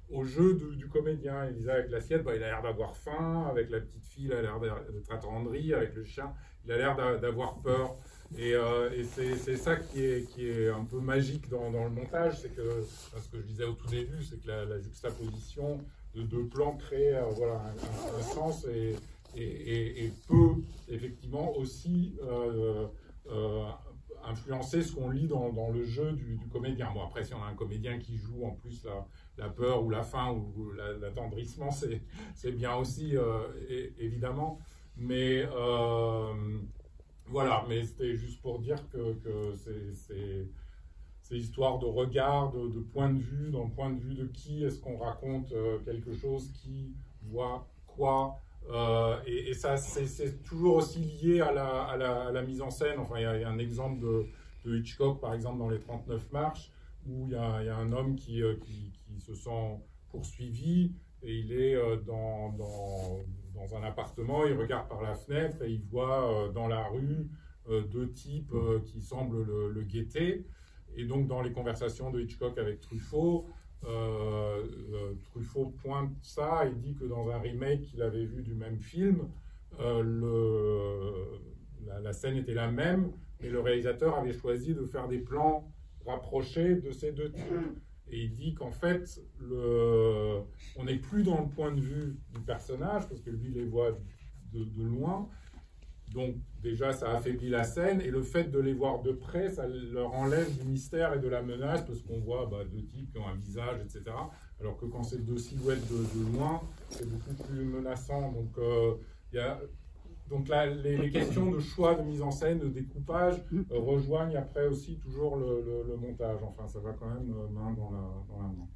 au jeu du comédien. Il disait avec l'assiette, bah, il a l'air d'avoir faim, avec la petite fille, il a l'air d'être attendri, avec le chien, il a l'air d'avoir peur. Et c'est ça qui est un peu magique dans le montage, c'est que, ce que je disais au tout début, c'est que la juxtaposition de deux plans crée voilà, un sens et peut effectivement aussi influencer ce qu'on lit dans le jeu du comédien. Bon, après, si on a un comédien qui joue en plus la peur ou la faim ou l'attendrissement, c'est bien aussi, évidemment. Mais voilà, mais c'était juste pour dire que c'est histoire de regard, de point de vue, dans le point de vue de qui est-ce qu'on raconte quelque chose, qui voit quoi. Et ça, c'est toujours aussi lié à la mise en scène. Enfin, il y a un exemple de Hitchcock, par exemple, dans Les 39 marches, où il y a un homme qui se sent poursuivi, et il est dans un appartement, il regarde par la fenêtre, et il voit dans la rue deux types qui semblent le guetter. Et donc, dans les conversations de Hitchcock avec Truffaut, Truffaut pointe ça et dit que dans un remake qu'il avait vu du même film, la scène était la même, mais le réalisateur avait choisi de faire des plans rapprochés de ces deux types. Et il dit qu'en fait, on n'est plus dans le point de vue du personnage, parce que lui les voit de loin. Donc déjà, ça affaiblit la scène, et le fait de les voir de près, ça leur enlève du mystère et de la menace, parce qu'on voit deux types qui ont un visage, etc. Alors que quand c'est deux silhouettes de loin, c'est beaucoup plus menaçant. Donc là, les questions de choix, de mise en scène, de découpage rejoignent après aussi toujours le montage. Enfin, ça va quand même main dans la main.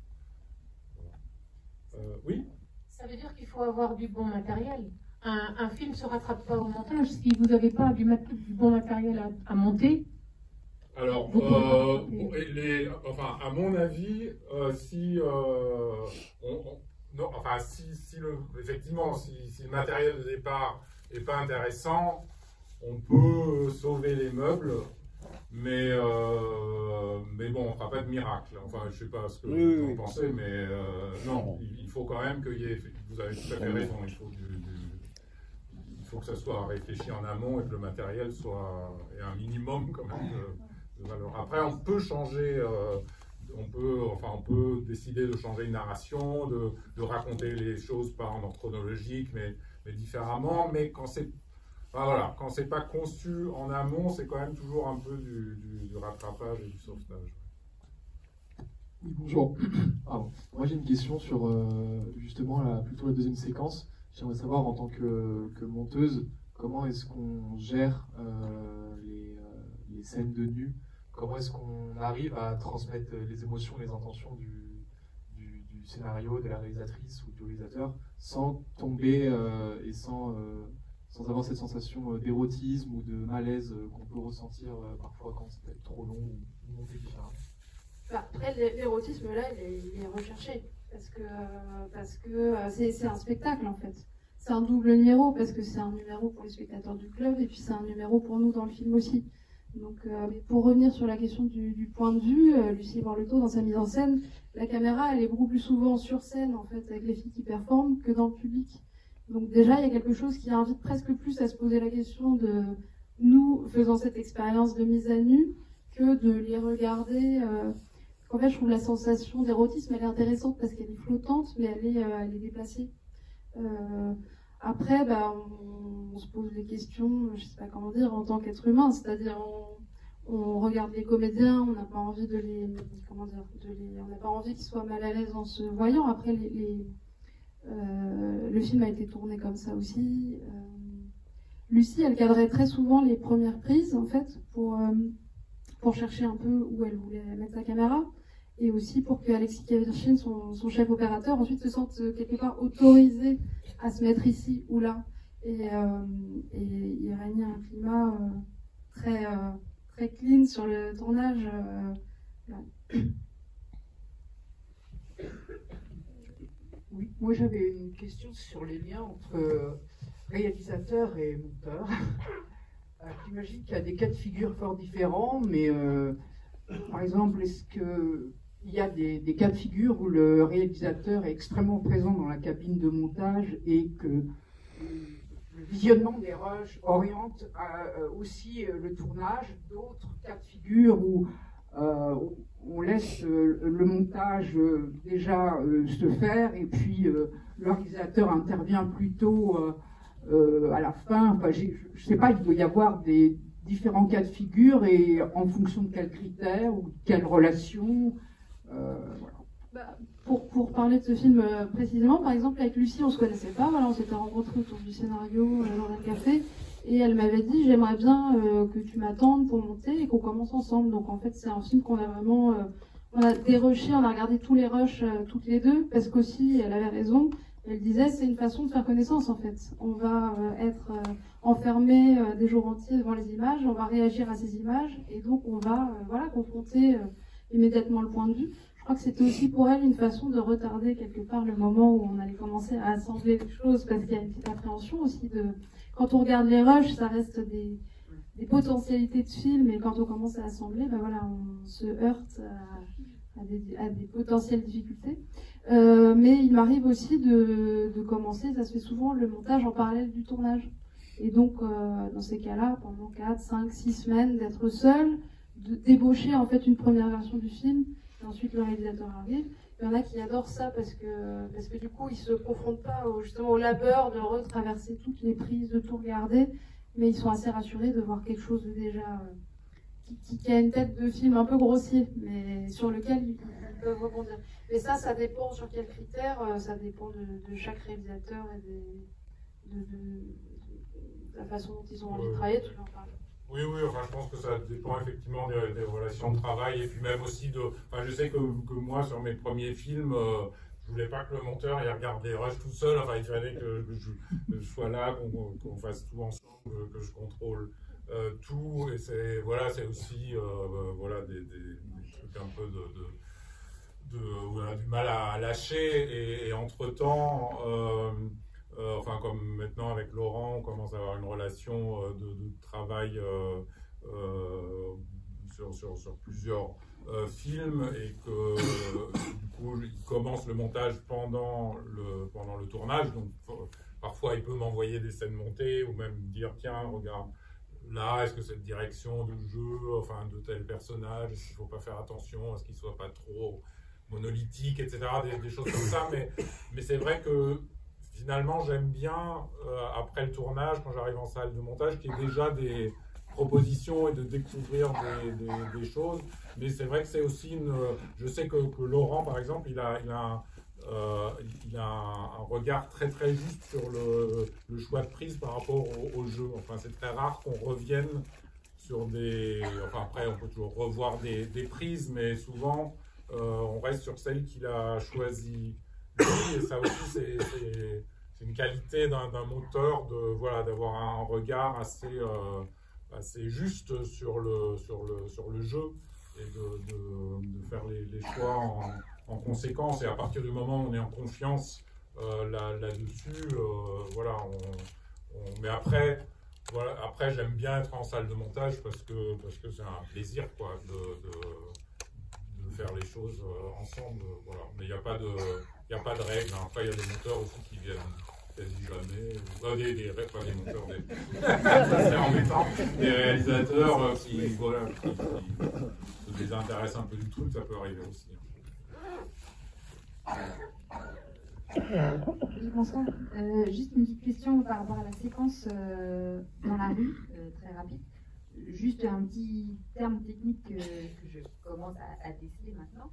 Oui ? Ça veut dire qu'il faut avoir du bon matériel. Un film ne se rattrape pas au montage si vous n'avez pas du bon matériel à monter. Alors, à mon avis, effectivement, si le matériel de départ n'est pas intéressant, on peut sauver les meubles, mais bon, on ne fera pas de miracle. Enfin, je ne sais pas ce que vous en pensez, mais non, il faut quand même qu'il y ait, vous avez tout à fait raison, il faut que ça soit réfléchi en amont et que le matériel ait un minimum quand même de valeur. Après, on peut changer, on peut décider de changer une narration, de raconter les choses pas en ordre chronologique, mais différemment. Mais quand c'est pas conçu en amont, c'est quand même toujours un peu du rattrapage et du sauvetage. Oui, bonjour. Moi j'ai une question sur justement plutôt la deuxième séquence. J'aimerais savoir en tant que monteuse, comment est-ce qu'on gère les scènes de nu? Comment est-ce qu'on arrive à transmettre les émotions, les intentions du scénario, de la réalisatrice ou du réalisateur, sans tomber et sans avoir cette sensation d'érotisme ou de malaise qu'on peut ressentir parfois quand c'est peut-être trop long ou monté différemment. Après, l'érotisme, là, il est recherché. Parce que c'est un spectacle, en fait. C'est un double numéro, parce que c'est un numéro pour les spectateurs du club, et puis c'est un numéro pour nous dans le film aussi. Donc, pour revenir sur la question du point de vue, Lucie Borletot, dans sa mise en scène, la caméra, elle est beaucoup plus souvent sur scène, en fait, avec les filles qui performent, que dans le public. Donc déjà, il y a quelque chose qui invite presque plus à se poser la question de nous faisant cette expérience de mise à nu, que de les regarder. En fait, je trouve la sensation d'érotisme, elle est intéressante parce qu'elle est flottante, mais elle est déplacée. Après, on se pose des questions, je sais pas comment dire, en tant qu'être humain, c'est-à-dire on regarde les comédiens, on n'a pas envie de les, comment dire, on n'a pas envie qu'ils soient mal à l'aise en se voyant. Après, le film a été tourné comme ça aussi. Lucie, elle cadrait très souvent les premières prises, en fait, pour chercher un peu où elle voulait mettre sa caméra, et aussi pour que Alexis Kavirshin, son chef opérateur, ensuite se sente quelque part autorisé à se mettre ici ou là. Et il régnait un climat très clean sur le tournage. Oui, moi j'avais une question sur les liens entre réalisateur et monteur. J'imagine qu'il y a des cas de figure fort différents, mais par exemple, est-ce qu'il y a des cas de figure où le réalisateur est extrêmement présent dans la cabine de montage et que le visionnement des rushs oriente aussi le tournage, d'autres cas de figure où on laisse le montage déjà se faire et puis le réalisateur intervient plutôt à la fin. Enfin, je ne sais pas, il doit y avoir des différents cas de figure et en fonction de quels critères ou de quelles relations. Voilà. Pour parler de ce film précisément, par exemple avec Lucie, on se connaissait pas, voilà, on s'était rencontrés autour du scénario dans un café, et elle m'avait dit j'aimerais bien que tu m'attendes pour monter et qu'on commence ensemble. Donc en fait c'est un film qu'on a vraiment, on a dérushé, on a regardé tous les rushs toutes les deux, parce qu'aussi elle avait raison, elle disait c'est une façon de faire connaissance en fait. On va être enfermé des jours entiers devant les images, on va réagir à ces images, et donc on va voilà, confronter immédiatement le point de vue. Je crois que c'était aussi pour elle une façon de retarder quelque part le moment où on allait commencer à assembler les choses, parce qu'il y a une petite appréhension aussi de... Quand on regarde les rushs, ça reste des potentialités de film, et quand on commence à assembler, ben voilà, on se heurte à des potentielles difficultés. Mais il m'arrive aussi de commencer, ça se fait souvent, le montage en parallèle du tournage. Et donc, dans ces cas-là, pendant 4, 5, 6 semaines, d'être seul, de débaucher en fait une première version du film, et ensuite le réalisateur arrive. Il y en a qui adorent ça parce que du coup, ils se confrontent pas justement au labeur de retraverser toutes les prises, de tout regarder, mais ils sont assez rassurés de voir quelque chose de déjà qui a une tête de film un peu grossier, mais sur lequel ils peuvent rebondir. Mais ça dépend sur quels critères, ça dépend de chaque réalisateur et de la façon dont ils ont envie de travailler, tout en parle. Oui, enfin, je pense que ça dépend effectivement des relations de travail, et puis même aussi de... Enfin, je sais que moi, sur mes premiers films, je voulais pas que le monteur il regarde les rushs tout seul, enfin, il fallait que je sois là, qu'on fasse tout ensemble, que je contrôle tout, et c'est voilà, c'est aussi voilà, des trucs un peu où on a du mal à lâcher, et entre-temps... enfin, comme maintenant avec Laurent, on commence à avoir une relation de travail sur plusieurs films, et que du coup, il commence le montage pendant le tournage. Donc, parfois, il peut m'envoyer des scènes montées, ou même dire tiens, regarde, là, est-ce que cette direction de jeu, enfin, de tel personnage, est-ce qu'il ne faut pas faire attention à ce qu'il ne soit pas trop monolithique, etc. Des choses comme ça. Mais c'est vrai que finalement, j'aime bien, après le tournage, quand j'arrive en salle de montage, qu'il y ait déjà des propositions et de découvrir des choses. Mais c'est vrai que c'est aussi une... Je sais que Laurent, par exemple, il a un regard très très juste sur le choix de prise par rapport au jeu. Enfin, c'est très rare qu'on revienne sur des... Enfin, après, on peut toujours revoir des prises, mais souvent, on reste sur celle qu'il a choisie. Et ça aussi, c'est une qualité d'un monteur voilà, d'avoir un regard assez juste sur le jeu, et de faire les choix en conséquence. Et à partir du moment où on est en confiance là-dessus, voilà, mais après j'aime bien être en salle de montage parce que c'est un plaisir, quoi, de faire les choses ensemble, voilà. Mais il n'y a pas de règles. Après, il y a des monteurs aussi qui viennent quasi jamais. Pas des monteurs, ça c'est embêtant. Des réalisateurs qui se désintéressent un peu du truc, ça peut arriver aussi. Oui, bonsoir. Juste une petite question par rapport à la séquence dans la rue, très rapide. Juste un petit terme technique que je commence à déceler maintenant,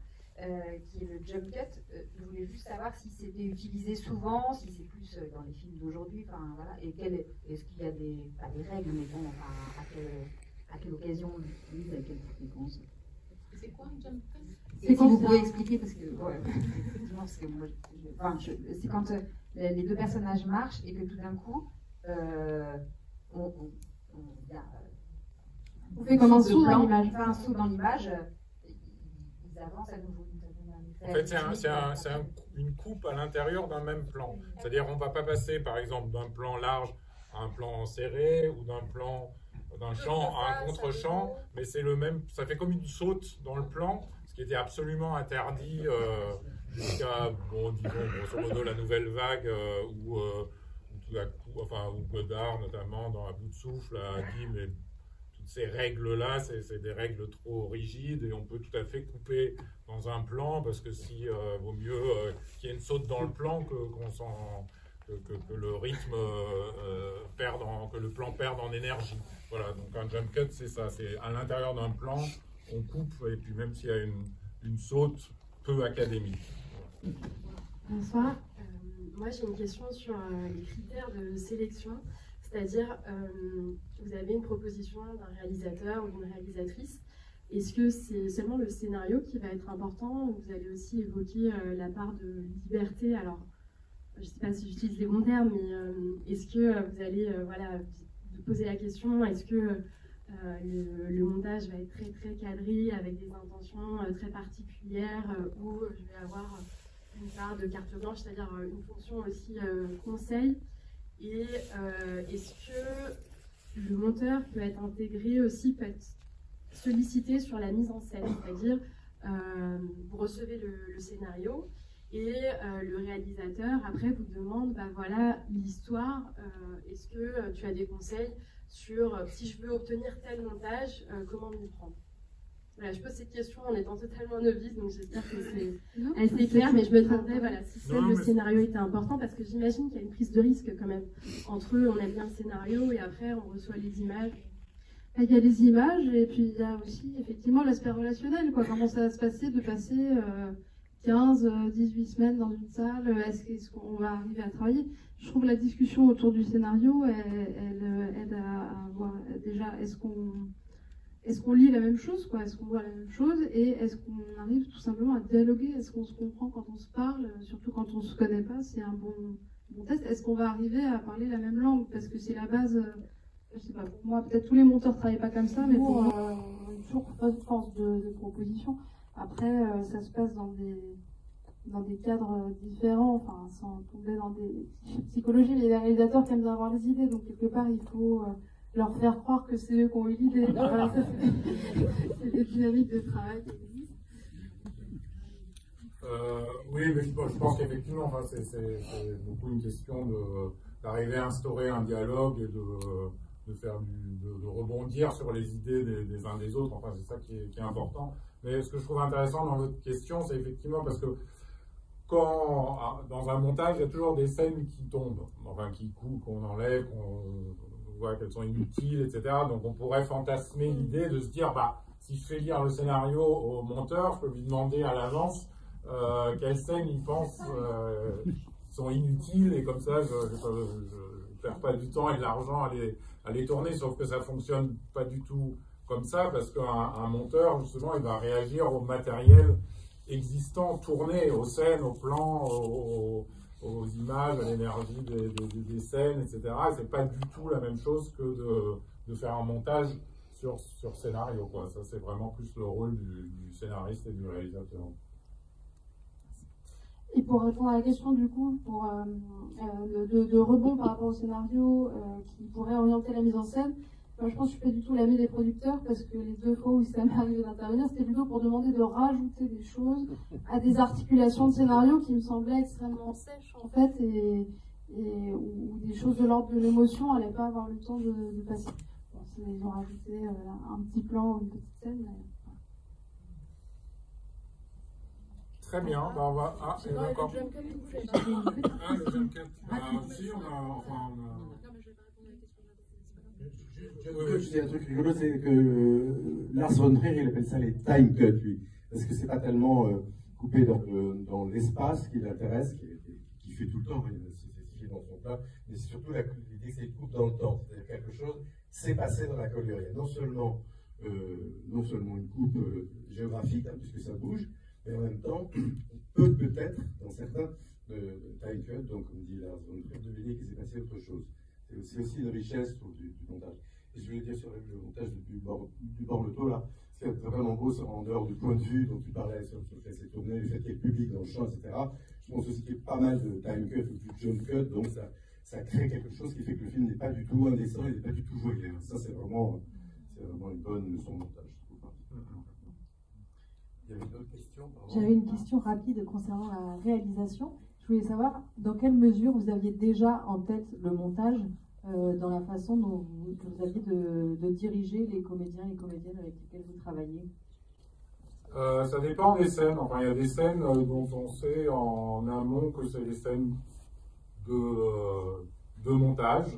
qui est le jump cut. Je voulais juste savoir si c'était utilisé souvent, si c'est plus dans les films d'aujourd'hui, enfin voilà, et est-ce qu'il y a pas des règles, mais bon, enfin, à quelle occasion, à quelle fréquence. C'est quoi un jump cut? Si vous pouvez expliquer, parce que, moi, c'est quand les deux personnages marchent et que tout d'un coup, on fait comme un saut dans l'image. On fait un saut dans l'image, ils avancent à nouveau. En fait, c'est une coupe à l'intérieur d'un même plan. C'est-à-dire, on ne va pas passer, par exemple, d'un plan large à un plan serré ou d'un champ à un contre-champ, mais c'est le même. Ça fait comme une saute dans le plan, ce qui était absolument interdit jusqu'à, bon, disons, grosso modo, la nouvelle vague où tout à coup, enfin, où Godard, notamment, dans À bout de souffle, a dit, mais toutes ces règles-là, c'est des règles trop rigides et on peut tout à fait couper dans un plan parce que si vaut mieux qu'il y ait une saute dans le plan que le rythme que le plan perde en énergie. Voilà, donc un jump cut, c'est ça, c'est à l'intérieur d'un plan, on coupe et puis même s'il y a une saute peu académique. Bonsoir. Moi j'ai une question sur les critères de sélection, c'est-à-dire vous avez une proposition d'un réalisateur ou d'une réalisatrice. Est-ce que c'est seulement le scénario qui va être important ou vous allez aussi évoquer la part de liberté? Alors, je ne sais pas si j'utilise les bons termes, mais est-ce que vous allez vous poser la question, est-ce que le montage va être très très cadré avec des intentions très particulières ou je vais avoir une part de carte blanche, c'est-à-dire une fonction aussi conseil? Et est-ce que le monteur peut être intégré aussi, peut être sollicité sur la mise en scène, c'est-à-dire vous recevez le scénario et le réalisateur après vous demande voilà l'histoire, est-ce que tu as des conseils sur si je veux obtenir tel montage, comment m'y prendre? Voilà, je pose cette question en étant totalement novice, donc j'espère que c'est assez clair, mais je me demandais si seul le scénario était important, parce que j'imagine qu'il y a une prise de risque quand même entre on aime bien le scénario et après on reçoit les images. Il y a les images et puis il y a aussi effectivement l'aspect relationnel, quoi. Comment ça va se passer de passer 15, 18 semaines dans une salle, est-ce qu'on va arriver à travailler? Je trouve la discussion autour du scénario, elle aide à voir déjà est-ce qu'on lit la même chose, quoi, est-ce qu'on voit la même chose et est-ce qu'on arrive tout simplement à dialoguer, est-ce qu'on se comprend quand on se parle, surtout quand on ne se connaît pas, c'est un bon test. Est-ce qu'on va arriver à parler la même langue, parce que c'est la base. Je sais pas, pour moi, peut-être tous les monteurs ne travaillent pas comme ça, mais pour moi, on a toujours pas de force de proposition. Après, ça se passe dans des cadres différents, enfin, sans tomber dans des psychologies. Il y a des réalisateurs qui aiment bien avoir les idées, donc quelque part, il faut leur faire croire que c'est eux qui ont eu l'idée. Voilà, ça, c'est des dynamiques de travail qui existent. Oui, mais je pense qu'effectivement, enfin, c'est beaucoup une question d'arriver à instaurer un dialogue et de rebondir sur les idées des uns des autres. Enfin, c'est ça qui est important. Mais ce que je trouve intéressant dans votre question, c'est effectivement parce que dans un montage, il y a toujours des scènes qui tombent, enfin qui coupent, qu'on enlève, qu'on voit qu'elles sont inutiles, etc. Donc on pourrait fantasmer l'idée de se dire, si je fais lire le scénario au monteur, je peux lui demander à l'avance quelles scènes il pense sont inutiles, et comme ça je ne perds pas du temps et de l'argent à les tourner, sauf que ça ne fonctionne pas du tout comme ça, parce qu'un monteur, justement, il va réagir au matériel existant, tourné, aux scènes, aux plans, aux images, à l'énergie des scènes, etc. C'est pas du tout la même chose que de faire un montage sur scénario, quoi. Ça, c'est vraiment plus le rôle du scénariste et du réalisateur. Et pour répondre à la question, du coup, de rebond par rapport au scénario qui pourrait orienter la mise en scène, moi, je pense que je ne suis pas du tout l'ami des producteurs, parce que les 2 fois où ça m'est arrivé d'intervenir, c'était plutôt pour demander de rajouter des choses à des articulations de scénario qui me semblaient extrêmement sèches, en fait, et ou des choses de l'ordre de l'émotion n'allaient pas avoir le temps de passer. Bon, ils ont rajouté un petit plan ou une petite scène. Mais... Très bien, bah on va. Ah, il y a encore. Ah, le jump cut. Si, on a. Enfin, Je dis un truc rigolo, c'est que Lars von Trier, il appelle ça les time cuts, lui. Parce que c'est pas tellement coupé dans l'espace qui l'intéresse, qui fait tout le temps, c'est dans son plat, mais c'est surtout l'idée que c'est coupe dans le temps. C'est-à-dire quelque chose s'est passé dans la collure. Il y a non seulement une coupe géographique, hein, puisque ça bouge, mais en même temps, on peut peut-être, dans certains time cuts, donc comme dit Lars von Trier, deviner qu'il s'est passé autre chose. C'est aussi une richesse du montage. Et je voulais dire sur le montage du Borleto, là, ce qui est vraiment beau, c'est en dehors du point de vue dont tu parlais sur le fait que c'est tourné, le fait qu'il y ait le public dans le champ, etc. Je pense aussi qu'il y a pas mal de time cut ou de jump cut, donc ça crée quelque chose qui fait que le film n'est pas du tout indécent, il n'est pas du tout voyeur. Ça, c'est vraiment une bonne leçon de montage, je trouve. Il y avait d'autres questions? J'avais une question rapide concernant la réalisation. Je voulais savoir dans quelle mesure vous aviez déjà en tête le montage dans la façon dont vous aviez de diriger les comédiens et comédiennes avec lesquels vous travaillez. Ça dépend des scènes. Enfin, il y a des scènes dont on sait en amont que c'est des scènes de montage,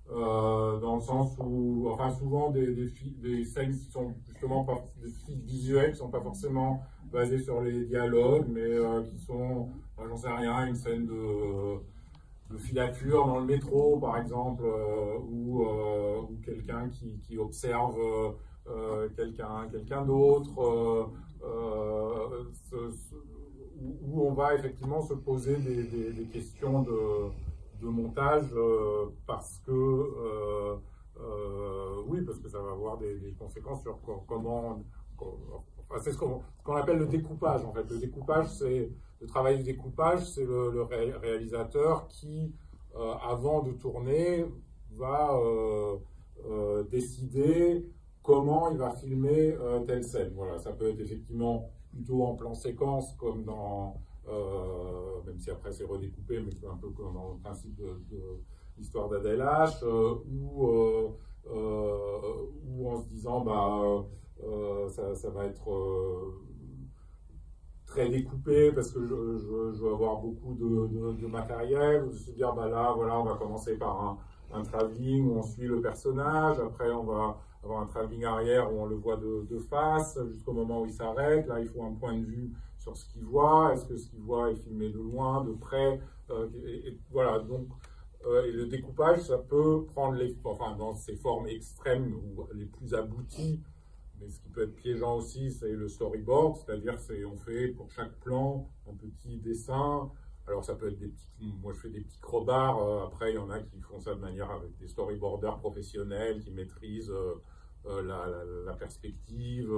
dans le sens où, enfin, souvent des scènes qui sont justement pas des fils visuels, qui ne sont pas forcément basés sur les dialogues, mais qui sont, j'en sais rien, une scène de filature dans le métro, par exemple, ou quelqu'un qui observe quelqu'un d'autre, où on va effectivement se poser des questions de montage parce que oui, parce que ça va avoir des conséquences sur comment. Enfin, c'est ce qu'on appelle le découpage, en fait. Le découpage, c'est le travail du découpage, c'est le réalisateur qui, avant de tourner, va décider comment il va filmer telle scène. Voilà, ça peut être effectivement plutôt en plan séquence, comme dans, même si après c'est redécoupé, mais un peu comme dans le principe de l'histoire d'Adèle H, ou en se disant, ça va être très découpé parce que je veux avoir beaucoup de matériel, ou de se dire, là, voilà, on va commencer par un travelling où on suit le personnage, après on va avoir un travelling arrière où on le voit de face jusqu'au moment où il s'arrête. Là, il faut un point de vue sur ce qu'il voit. Est-ce que ce qu'il voit est filmé de loin, de près, et voilà. Donc, et le découpage, ça peut prendre dans ses formes extrêmes ou les plus abouties. Mais ce qui peut être piégeant aussi, c'est le storyboard, c'est-à-dire on fait pour chaque plan un petit dessin. Alors ça peut être moi je fais des petits crobards, après il y en a qui font ça de manière avec des storyboarders professionnels qui maîtrisent la perspective,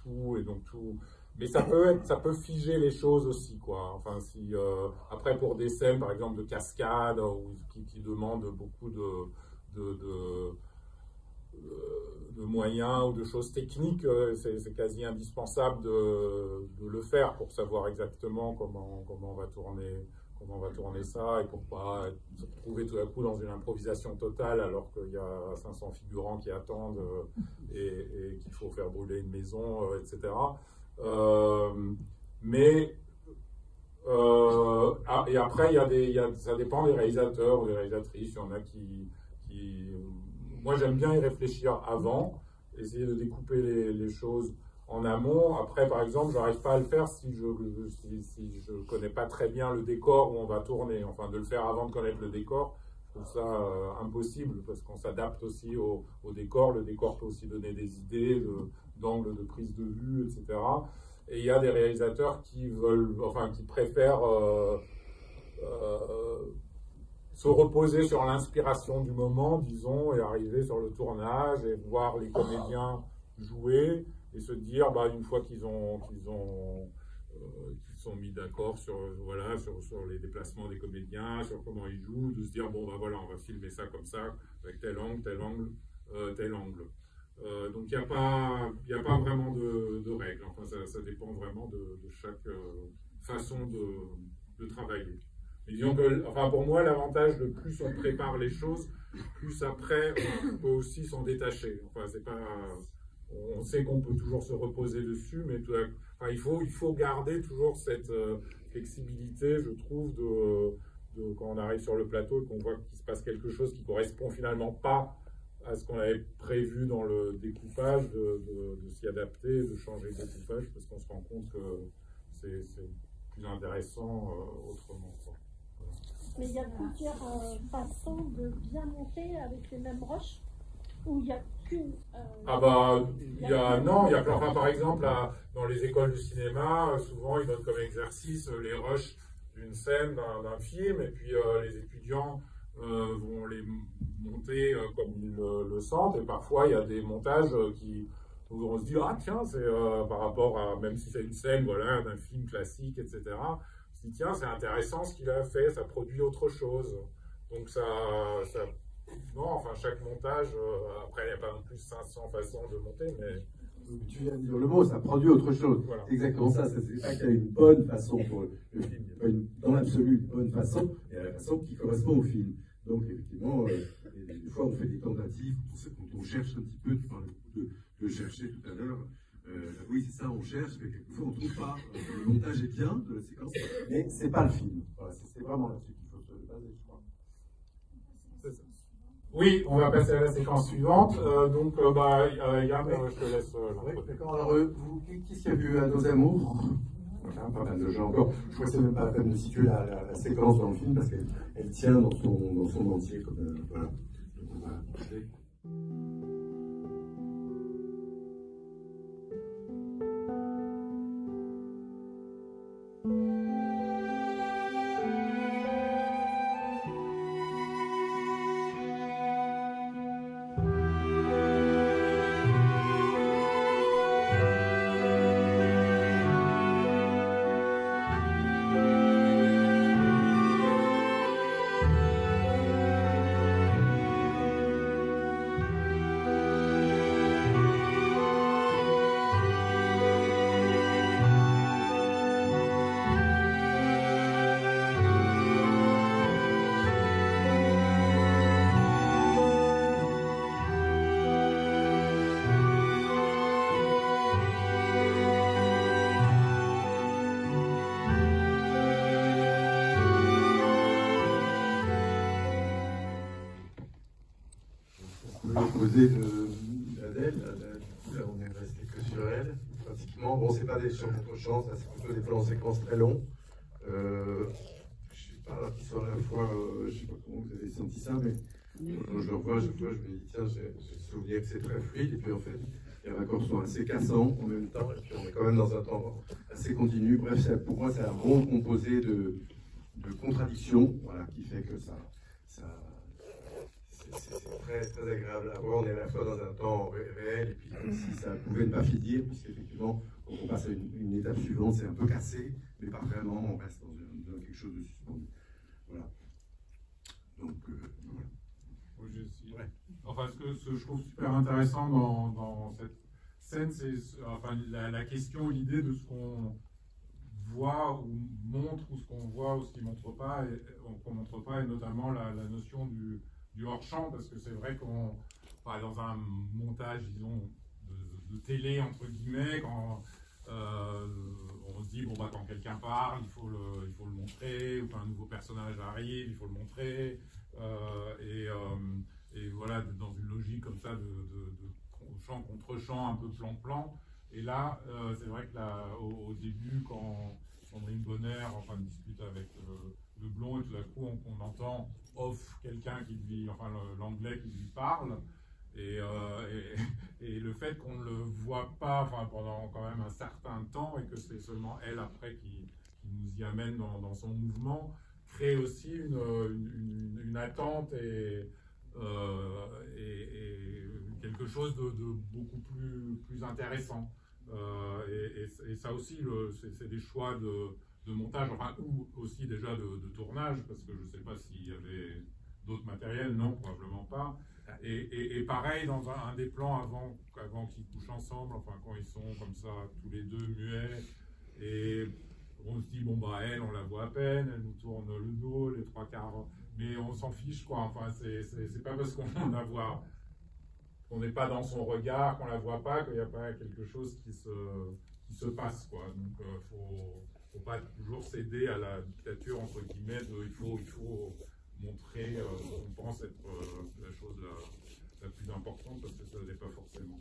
tout, et donc tout. Mais ça peut figer les choses aussi, quoi. Enfin, après pour des scènes par exemple de cascade qui demandent beaucoup de moyens ou de choses techniques, c'est quasi indispensable de le faire pour savoir exactement comment on va tourner ça, et pour pas se retrouver tout à coup dans une improvisation totale alors qu'il y a 500 figurants qui attendent et qu'il faut faire brûler une maison, etc. Et après, ça dépend des réalisateurs ou des réalisatrices. Il y en a qui moi, j'aime bien y réfléchir avant, essayer de découper les choses en amont. Après, par exemple, je n'arrive pas à le faire si je connais pas très bien le décor où on va tourner. Enfin, de le faire avant de connaître le décor, je trouve ça impossible, parce qu'on s'adapte aussi au décor. Le décor peut aussi donner des idées d'angle de prise de vue, etc. Et il y a des réalisateurs qui préfèrent se reposer sur l'inspiration du moment, disons, et arriver sur le tournage et voir les comédiens jouer et se dire, une fois qu'ils sont mis d'accord sur les déplacements des comédiens, sur comment ils jouent, de se dire, on va filmer ça comme ça, avec tel angle, tel angle, tel angle. Donc il n'y a pas vraiment de règles. Enfin, ça dépend vraiment de chaque façon de travailler. Mais disons que, enfin, pour moi, l'avantage de plus on prépare les choses, plus après on peut aussi s'en détacher. Enfin, c'est pas, on sait qu'on peut toujours se reposer dessus, mais enfin, il faut garder toujours cette flexibilité, je trouve, quand on arrive sur le plateau et qu'on voit qu'il se passe quelque chose qui correspond finalement pas à ce qu'on avait prévu dans le découpage, de s'y adapter, de changer le découpage, parce qu'on se rend compte que c'est plus intéressant autrement, quoi. Voilà. Mais il y a plusieurs façons de bien monter avec les mêmes roches, ou il n'y a qu'une... Ah bah, il y a plein, enfin, par exemple, dans les écoles de cinéma, souvent ils donnent comme exercice les rushs d'une scène, d'un film, et puis les étudiants vont les monter comme ils le sentent, et parfois il y a des montages où on se dit, ah tiens, c'est par rapport à, même si c'est une scène, voilà, d'un film classique, etc., on se dit, tiens, c'est intéressant ce qu'il a fait, ça produit autre chose. Donc non, enfin, chaque montage, après il n'y a pas non plus 500 façons de monter, mais... Tu viens de dire le mot, ça produit autre chose. Voilà. C'est exactement ça. C'est pas qu'il y a une bonne façon pour le film. Il n'y a pas dans l'absolu une bonne façon, il y a la façon qui correspond au film. Donc, effectivement, des fois, on fait des tentatives, quand on cherche un petit peu, tu parlais de chercher tout à l'heure. Oui, c'est ça, on cherche, mais quelquefois, on ne trouve pas. Le montage est bien de la séquence, mais ce n'est pas le film. Voilà, c'est vraiment là-dessus qu'il faut se baser, je crois. C'est ça. Oui, on va passer à la séquence suivante. Donc, Yann, je te laisse. D'accord, alors, qui s'y a vu à Nos Amours? Pas mal de gens encore. Je crois que c'est même pas la peine de situer la séquence dans le film parce qu'elle tient dans son entier. Voilà. Donc, on va passer. d'Adèle, là on est resté que sur elle, pratiquement. Bon, c'est pas des chants contre chants, c'est plutôt des plans séquences très longs. Je sais pas qui sont à la fois, je sais pas comment vous avez senti ça, mais quand je le revois, je me dis, tiens, j'ai le souvenir que c'est très fluide, et puis en fait, les raccords sont assez cassants en même temps, et puis on est quand même dans un temps assez continu. Bref, pour moi, c'est un bon composé de contradictions, voilà, qui fait que c'est très, très agréable à voir. On est à la fois dans un temps réel, et puis si ça pouvait ne pas finir, puisqu'effectivement, quand on passe à une étape suivante, c'est un peu cassé, mais pas vraiment, on reste dans quelque chose de suspendu. Voilà. Donc, voilà. Ouais. Enfin, ce que je trouve super intéressant dans cette scène, c'est enfin, la question, l'idée de ce qu'on voit ou montre, ou ce qu'on voit ou ce qu'on montre pas, et notamment la notion du hors-champ, parce que c'est vrai qu'on, enfin, dans un montage, disons, de télé, entre guillemets, quand on se dit, bon, bah, quand quelqu'un parle, il faut le montrer, ou quand un nouveau personnage arrive, il faut le montrer, et voilà, dans une logique comme ça de champ contre champ, un peu plan-plan. Et là, c'est vrai que au début, quand Sandrine Bonner discute avec le blond, et tout d'un coup, on entend off quelqu'un qui lui, enfin l'anglais qui lui parle, et le fait qu'on ne le voit pas pendant quand même un certain temps, et que c'est seulement elle après qui nous y amène dans son mouvement, crée aussi une attente et quelque chose de beaucoup plus intéressant. Et ça aussi, c'est des choix de montage, enfin, ou aussi déjà de tournage, parce que je ne sais pas s'il y avait d'autres matériels, non, probablement pas. Et pareil, dans un des plans avant qu'ils couchent ensemble, enfin, quand ils sont comme ça, tous les deux muets, et on se dit, bon, bah, elle, on la voit à peine, elle nous tourne le dos, les trois quarts, mais on s'en fiche, quoi. Enfin, c'est pas parce qu'on n'est pas dans son regard, qu'on la voit pas, qu'il n'y a pas quelque chose qui se passe, quoi. Donc, faut pas toujours céder à la dictature, entre guillemets, de il faut montrer qu'on pense être la chose la plus importante, parce que ça ne l'est pas forcément.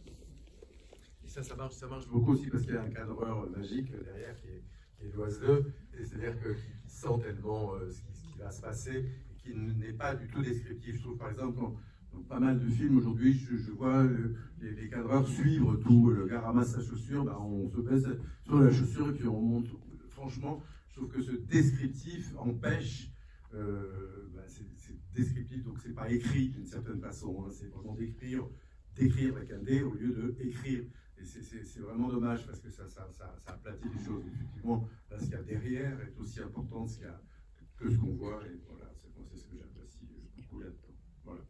Et ça marche beaucoup aussi parce qu'il y a un cadreur magique derrière qui est l'oiseleux, et c'est-à-dire qu'il sent tellement ce qui va se passer et qui n'est pas du tout descriptif. Je trouve par exemple dans pas mal de films aujourd'hui, je vois les cadreurs suivre tout. Le gars ramasse sa chaussure, bah, on se baisse sur la chaussure et puis on monte. Franchement, je trouve que ce descriptif empêche. C'est descriptif, donc c'est pas écrit d'une certaine façon. Hein, c'est vraiment d'écrire avec un D au lieu de écrire. Et c'est vraiment dommage parce que ça aplatit les choses. Effectivement, là, ce qu'il y a derrière est aussi important que ce qu'on voit. Et voilà, c'est ce que j'apprécie beaucoup là-dedans. Voilà.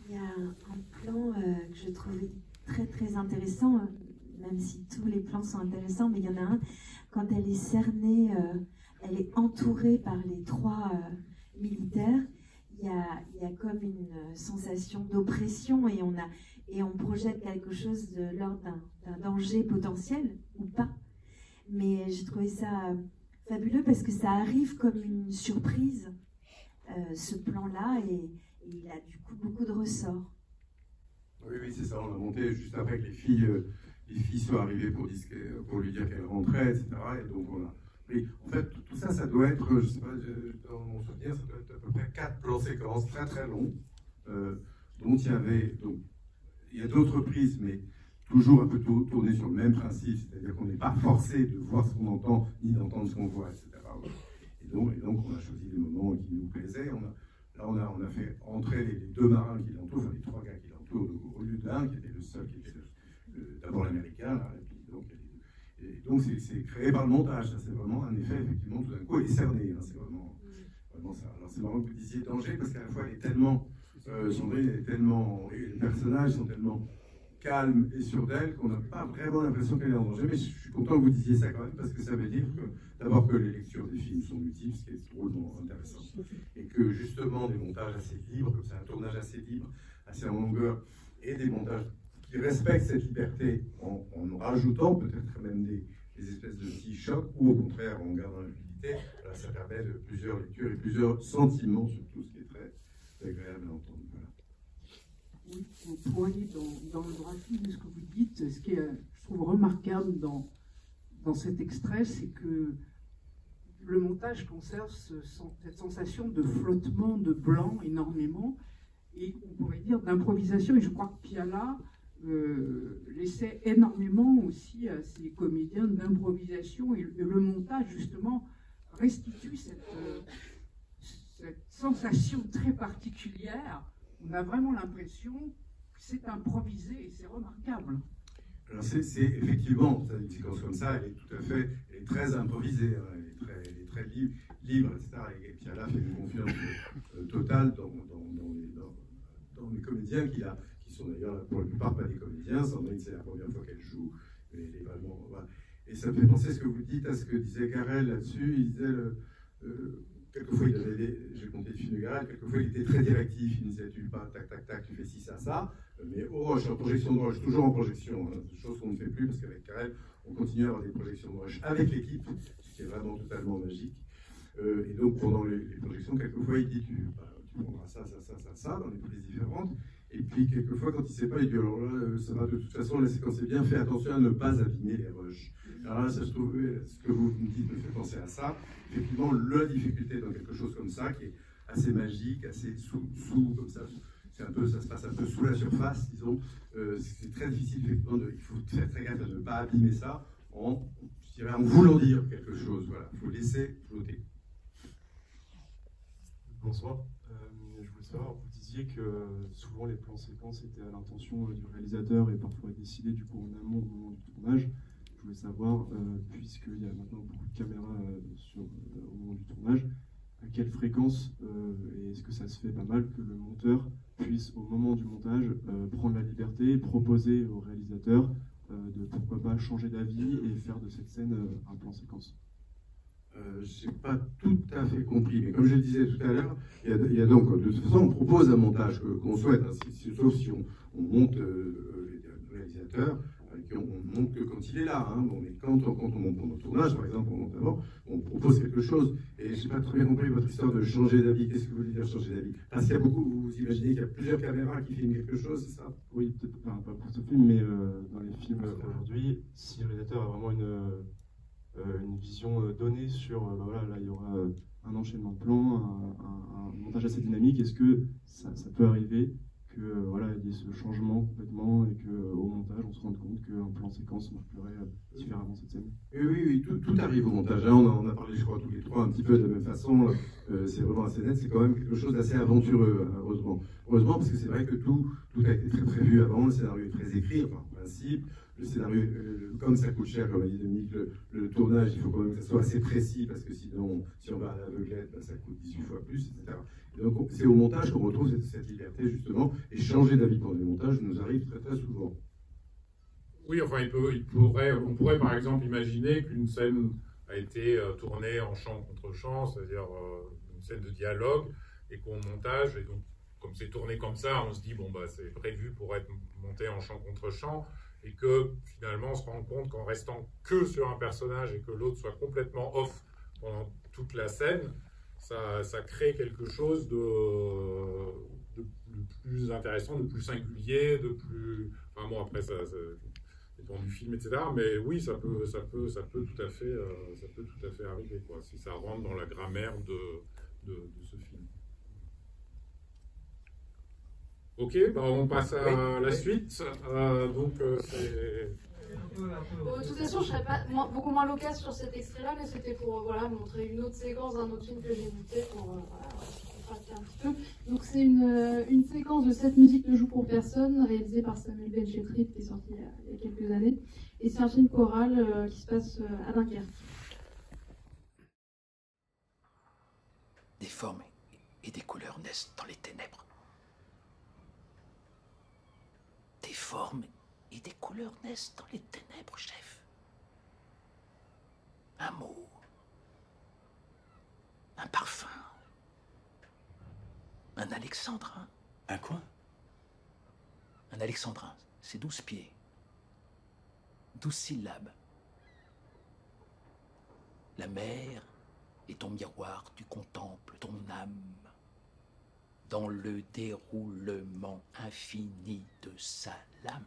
Il y a un plan que je trouvais très très intéressant, même si tous les plans sont intéressants, mais il y en a un, quand elle est cernée, elle est entourée par les trois militaires, il y a comme une sensation d'oppression et on projette quelque chose de l'ordre d'un danger potentiel ou pas. Mais j'ai trouvé ça fabuleux parce que ça arrive comme une surprise, ce plan-là, et il a du coup beaucoup de ressorts. Oui, c'est ça, on a monté juste après que les filles soient arrivées pour lui dire qu'elles rentraient, etc. Et donc on a pris. En fait, tout ça, ça doit être, je sais pas, dans mon souvenir, ça doit être à peu près 4 plans séquences très très longs, dont il y a d'autres prises, mais toujours un peu tournées sur le même principe, c'est-à-dire qu'on n'est pas forcé de voir ce qu'on entend, ni d'entendre ce qu'on voit, etc. Et donc on a choisi des moments qui nous plaisaient. On a fait entrer les deux marins qui l'entourent, enfin les trois gars qui l'entourent, au lieu d'un qui était le seul, qui était d'abord l'américain, là, et donc c'est créé par le montage. C'est vraiment un effet, effectivement, tout d'un coup, elle est cernée. Hein, c'est vraiment ça. Alors c'est marrant que vous disiez danger, parce qu'à la fois elle est tellement, Sandrine est tellement, et les personnages sont tellement calmes et sûrs d'elle qu'on n'a pas vraiment l'impression qu'elle est en danger. Mais je suis content que vous disiez ça quand même, parce que ça veut dire d'abord que les lectures des films sont multiples, ce qui est drôlement intéressant, et que justement des montages assez libres, comme c'est un tournage assez libre, assez en longueur, et des montages qui respectent cette liberté en rajoutant peut-être même des espèces de petits chocs, ou au contraire en gardant la fluidité, ça permet de plusieurs lectures et plusieurs sentiments surtout, ce qui est très agréable à entendre. Voilà. Oui, pour aller dans le droit fil de ce que vous dites, ce qui est, je trouve, remarquable dans cet extrait, c'est que le montage conserve cette sensation de flottement, de blanc énormément, et on pourrait dire d'improvisation. Et je crois que Piala laissait énormément aussi à ses comédiens d'improvisation, et le montage justement restitue cette sensation très particulière. On a vraiment l'impression que c'est improvisé et c'est remarquable. Alors c'est effectivement, une séquence comme ça, elle est très improvisée, hein, elle est très libre, etc. Et Piala fait une confiance totale dans les comédiens qui sont d'ailleurs pour la plupart pas des comédiens. Sandrine, c'est la première fois qu'elle joue, mais elle est vraiment, voilà. Et ça me fait penser ce que vous dites à ce que disait Garel là-dessus. Il disait quelquefois j'ai compté le film de Garel, quelquefois il était très directif, il disait tu pas tac tac tac, tu fais ci ça, mais je suis en projection de rush, toujours en projection, hein, chose qu'on ne fait plus parce qu'avec Garel on continue à avoir des projections de rush avec l'équipe, ce qui est vraiment totalement magique. Et donc pendant les projections, quelquefois il dit tu prendras ça dans les prises différentes. Et puis, quelquefois, quand il ne sait pas, il dit alors là, ça va de toute façon, la séquence est bien, fais attention à ne pas abîmer les rushs. Alors là, ça, je trouve, ce que vous me dites me fait penser à ça. Effectivement, la difficulté dans quelque chose comme ça, qui est assez magique, assez sous comme ça, ça se passe un peu sous la surface, disons. C'est très difficile, effectivement, il faut faire très gaffe à ne pas abîmer ça en voulant dire quelque chose. Voilà, il faut laisser flotter. Bonsoir. Je voulais savoir, vous disiez que souvent les plans séquences étaient à l'intention du réalisateur et parfois décidés du coup en amont au moment du tournage. Je voulais savoir, puisqu'il y a maintenant beaucoup de caméras au moment du tournage, à quelle fréquence, et est-ce que ça se fait pas mal, que le monteur puisse au moment du montage prendre la liberté, proposer au réalisateur de pourquoi pas changer d'avis et faire de cette scène un plan séquence. je n'ai pas tout à fait compris, mais comme je le disais tout à l'heure, il y a donc, de toute façon, on propose un montage qu'on souhaite, hein, sauf si on monte le réalisateur, on monte que quand il est là. Hein. Bon, mais quand on monte pendant le tournage, par exemple, on monte avant, on propose quelque chose. Et je n'ai pas très bien compris votre histoire de changer d'avis. Qu'est-ce que vous voulez dire changer d'avis? Parce qu'il y a beaucoup, vous imaginez qu'il y a plusieurs caméras qui filment quelque chose, c'est ça? Oui, peut-être pas pour ce film, mais dans les films aujourd'hui, si le réalisateur a vraiment une vision donnée sur, voilà, là il y aura un enchaînement de plans, un montage assez dynamique, est-ce que ça peut arriver que voilà, il y ait ce changement complètement et qu'au montage on se rende compte qu'un plan séquence marquerait différemment cette scène? Oui, tout arrive au montage. Hein. On a parlé, je crois, tous les trois un petit peu de la même façon. C'est vraiment assez net. C'est quand même quelque chose d'assez aventureux, hein, heureusement. Heureusement, parce que c'est vrai que tout a été très prévu avant. Le scénario est très écrit, enfin, en principe. Le scénario, comme ça coûte cher, comme a dit Dominique, le tournage, il faut quand même que ça soit assez précis, parce que sinon, si on va à l'aveuglette, ben, ça coûte 18 fois plus, etc. Et donc, c'est au montage qu'on retrouve cette liberté, justement, et changer d'avis pendant le montage nous arrive très très souvent. Oui, enfin, on pourrait par exemple imaginer qu'une scène a été tournée en chant contre chant, c'est-à-dire une scène de dialogue, et qu'au montage, et donc comme c'est tourné comme ça, on se dit, bon, bah, c'est prévu pour être monté en chant contre chant, et que finalement on se rend compte qu'en restant que sur un personnage et que l'autre soit complètement off pendant toute la scène, ça crée quelque chose de plus intéressant, de plus singulier, de plus... Enfin bon, après, ça dépend du film, etc. Mais oui, ça peut tout à fait arriver, quoi, si ça rentre dans la grammaire de ce film. Ok, bah on passe à la suite. Donc, c'est... De toute façon, je serais pas beaucoup moins loquace sur cet extrait-là, mais c'était pour voilà, montrer une autre séquence d'un autre film que j'ai écouté pour contracter un petit peu. Donc c'est une séquence de cette musique ne joue pour personne, réalisée par Samuel Benchetrit, qui est sorti il y a quelques années. Et c'est un film choral qui se passe à Dunkerque. Des formes et des couleurs naissent dans les ténèbres. Des formes et des couleurs naissent dans les ténèbres, chef. Un mot, un parfum, un alexandrin. Un quoi? Un alexandrin, c'est 12 pieds, 12 syllabes. La mer est ton miroir, tu contemples ton âme dans le déroulement infini de sa lame.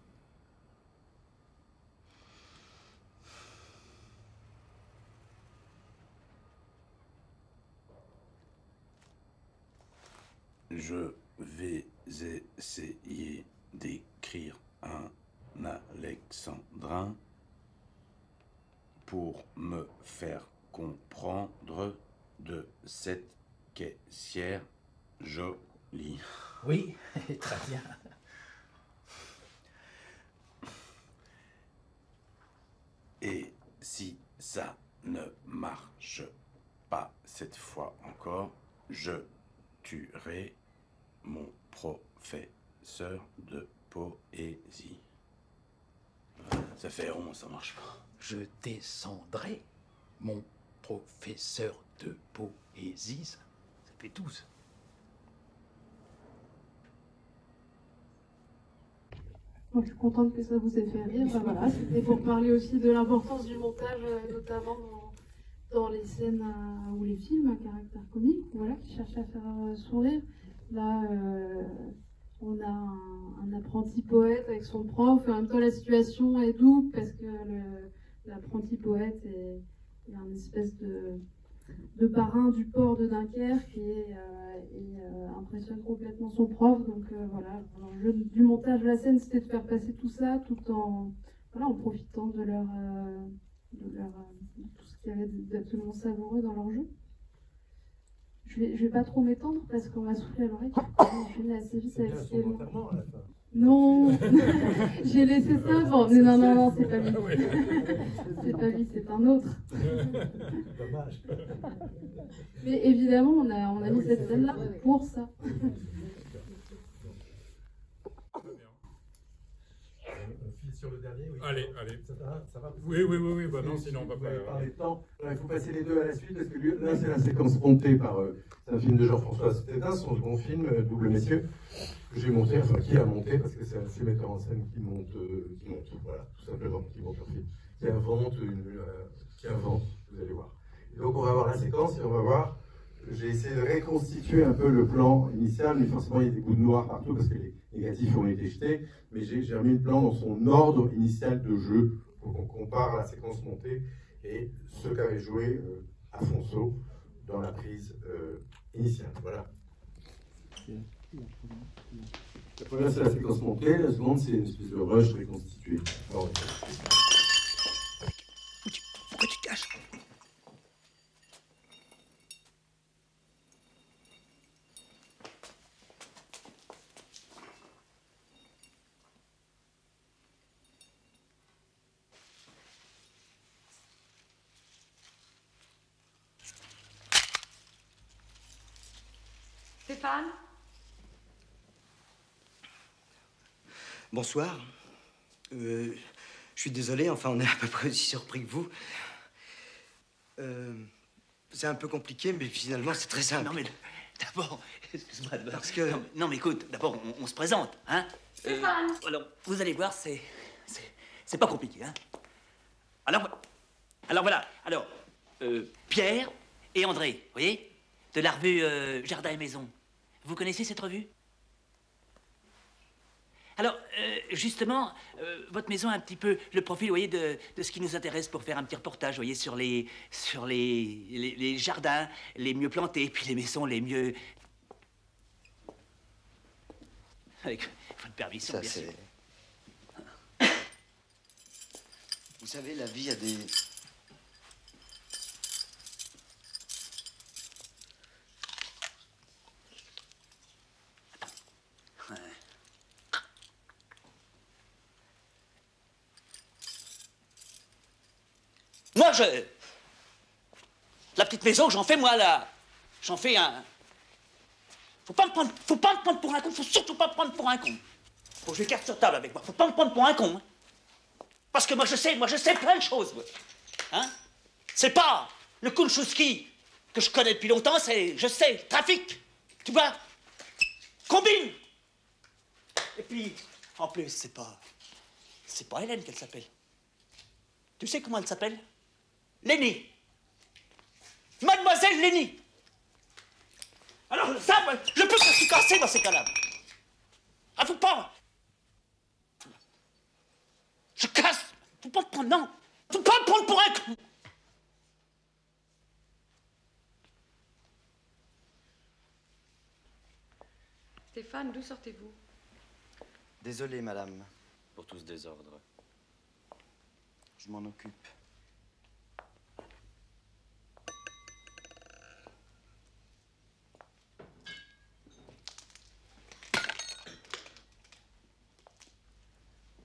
Je vais essayer d'écrire un alexandrin pour me faire comprendre de cette caissière jolie. Oui, très bien. Et si ça ne marche pas cette fois encore, je tuerai mon professeur de poésie. Ça fait rond, ça marche pas. Je descendrai mon professeur de poésie, ça fait 12. Moi, je suis contente que ça vous ait fait rire. Enfin, voilà, c'était pour parler aussi de l'importance du montage, notamment dans les scènes ou les films à caractère comique, voilà, qui cherchent à faire sourire. Là, on a un apprenti poète avec son prof, et en même temps la situation est double parce que l'apprenti poète est un espèce de parrain du port de Dunkerque et impressionne complètement son prof. Donc voilà, l'enjeu du montage de la scène, c'était de faire passer tout ça tout en profitant de tout ce qu'il y avait d'absolument savoureux dans leur jeu. Je vais pas trop m'étendre parce qu'on m'a soufflé à l'oreille. Je finis assez vite avec ce film. Non, j'ai laissé ça. Bon, mais non, c'est pas lui. C'est pas lui, c'est un autre. Dommage. Mais évidemment, on a mis cette scène-là pour ça. On file sur le dernier, oui. Allez. Ça va Oui, bah non, sinon on va pas. Par les temps, il faut passer les deux à la suite parce que là c'est la séquence montée par. C'est un film de Jean-François Stétin, son second film, Double Messieurs, que j'ai monté, enfin qui a monté parce que c'est un metteur en scène qui monte, voilà, tout simplement, qui monte un film, qui invente, vous allez voir. Et donc on va voir la séquence et on va voir. J'ai essayé de reconstituer un peu le plan initial, mais forcément il y a des bouts de noir partout parce que les négatifs ont été jetés, mais j'ai remis le plan dans son ordre initial de jeu pour qu'on compare la séquence montée et ce qu'avait joué Afonso dans la prise initiale. Voilà. La première c'est la séquence montée, la seconde c'est une espèce de rush reconstitué. Pourquoi tu te caches? Stéphane? Bonsoir. Je suis désolé, enfin, on est à peu près aussi surpris que vous. C'est un peu compliqué, mais finalement, c'est très simple. Non, mais d'abord, excuse-moi. Parce que... Non, mais écoute, d'abord, on se présente, hein. Stéphane. Alors, vous allez voir, c'est pas compliqué, hein. Alors voilà. Alors, Pierre et André, vous voyez, de la revue Jardin et Maison. Vous connaissez cette revue? Alors, justement, votre maison a un petit peu le profil, vous voyez, de ce qui nous intéresse pour faire un petit reportage, vous voyez, sur les jardins les mieux plantés, puis les maisons les mieux... Avec votre permission, bien sûr. Vous savez, la vie a des... Moi, la petite maison que j'en fais, moi, là, j'en fais un... Faut pas me prendre pour un con, faut surtout pas me prendre pour un con. Faut que je carte sur table avec moi, faut pas me prendre pour un con. Hein. Parce que moi, je sais plein de choses, moi. Hein? C'est pas le Kulchowski que je connais depuis longtemps, c'est, je sais, trafic, tu vois, combine. Et puis, en plus, c'est pas Hélène qu'elle s'appelle. Tu sais comment elle s'appelle? Lénie. Mademoiselle Lénie. Alors ça, moi, je peux me suis cassé dans ces cas-là. Ah, faut pas. Je casse. Faut pas me prendre, non. Faut pas me prendre pour un con. Stéphane, d'où sortez-vous? Désolé, madame, pour tout ce désordre. Je m'en occupe.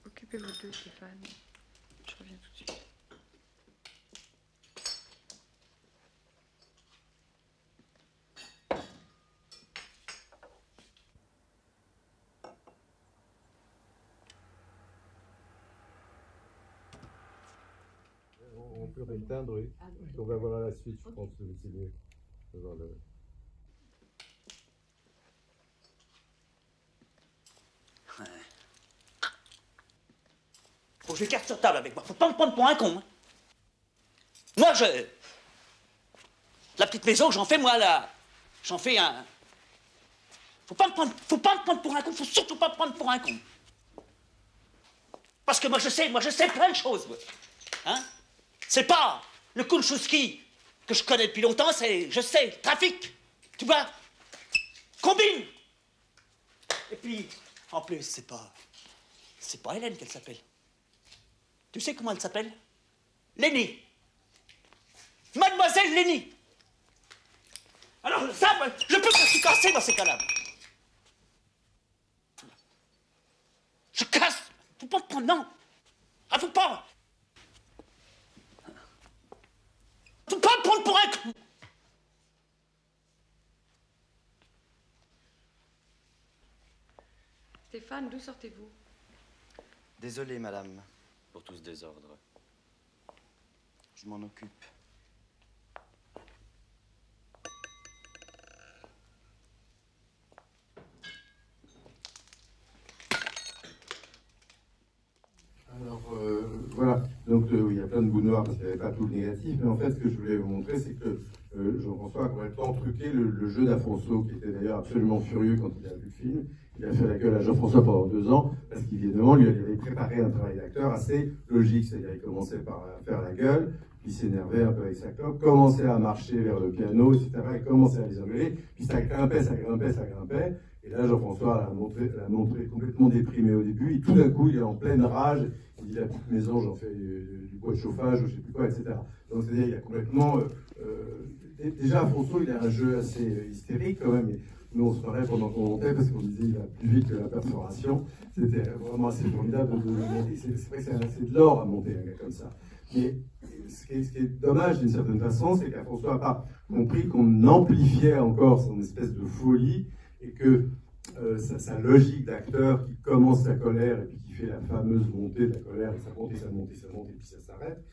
Occupez-vous d'eux, Stéphane. Je reviens tout de suite. On peut rééteindre, oui. On va voir la suite, je pense, c'est mieux. Faut que je carte sur table avec moi, faut pas me prendre pour un con. Hein. Moi, la petite maison que j'en fais, moi, là, j'en fais un... Faut pas me prendre pour un con, faut surtout pas me prendre pour un con. Parce que moi, je sais plein de choses, moi. Hein? C'est pas le Kulchowski que je connais depuis longtemps, c'est, je sais, trafic, tu vois, combine. Et puis, en plus, c'est pas Hélène qu'elle s'appelle. Tu sais comment elle s'appelle? Lénie. Mademoiselle Lénie. Alors ça, moi, je peux me suis cassé dans ces cas-là. Je casse. Faut pas me prendre, non. Ah, faut pas. Faut pas me prendre pour un con. Stéphane, d'où sortez-vous? Désolé, madame, pour tout ce désordre. Je m'en occupe. Alors, voilà, donc il y a plein de bouts noirs parce qu'il n'y avait pas tout le négatif, mais en fait, ce que je voulais vous montrer, c'est que Jean-François a complètement truqué le jeu d'Afonso, qui était d'ailleurs absolument furieux quand il a vu le film. Il a fait la gueule à Jean-François pendant 2 ans, parce qu'évidemment, lui avait préparé un travail d'acteur assez logique, c'est-à-dire il commençait par faire la gueule, puis s'énervait un peu avec sa clope, commençait à marcher vers le piano, etc., et commençait à les engueuler, puis ça grimpait, ça grimpait, ça grimpait. Et là, Jean-François l'a montré complètement déprimé au début, et tout d'un coup, il est en pleine rage, il dit la petite maison, j'en fais du bois de chauffage, ou je sais plus quoi, etc. Donc, c'est-à-dire, il a complètement. Déjà, Afonso, il a un jeu assez hystérique quand même. Et nous, on se parlait pendant qu'on montait, parce qu'on disait il va plus vite que la perforation. C'était vraiment assez formidable. C'est vrai que c'est de l'or à monter, un gars comme ça. Mais ce qui est dommage d'une certaine façon, c'est qu'Afonso n'a pas compris qu'on amplifiait encore son espèce de folie, et que sa logique d'acteur qui commence sa colère et puis qui fait la fameuse montée de la colère, et ça monte, et ça monte, et ça monte, et puis ça s'arrête,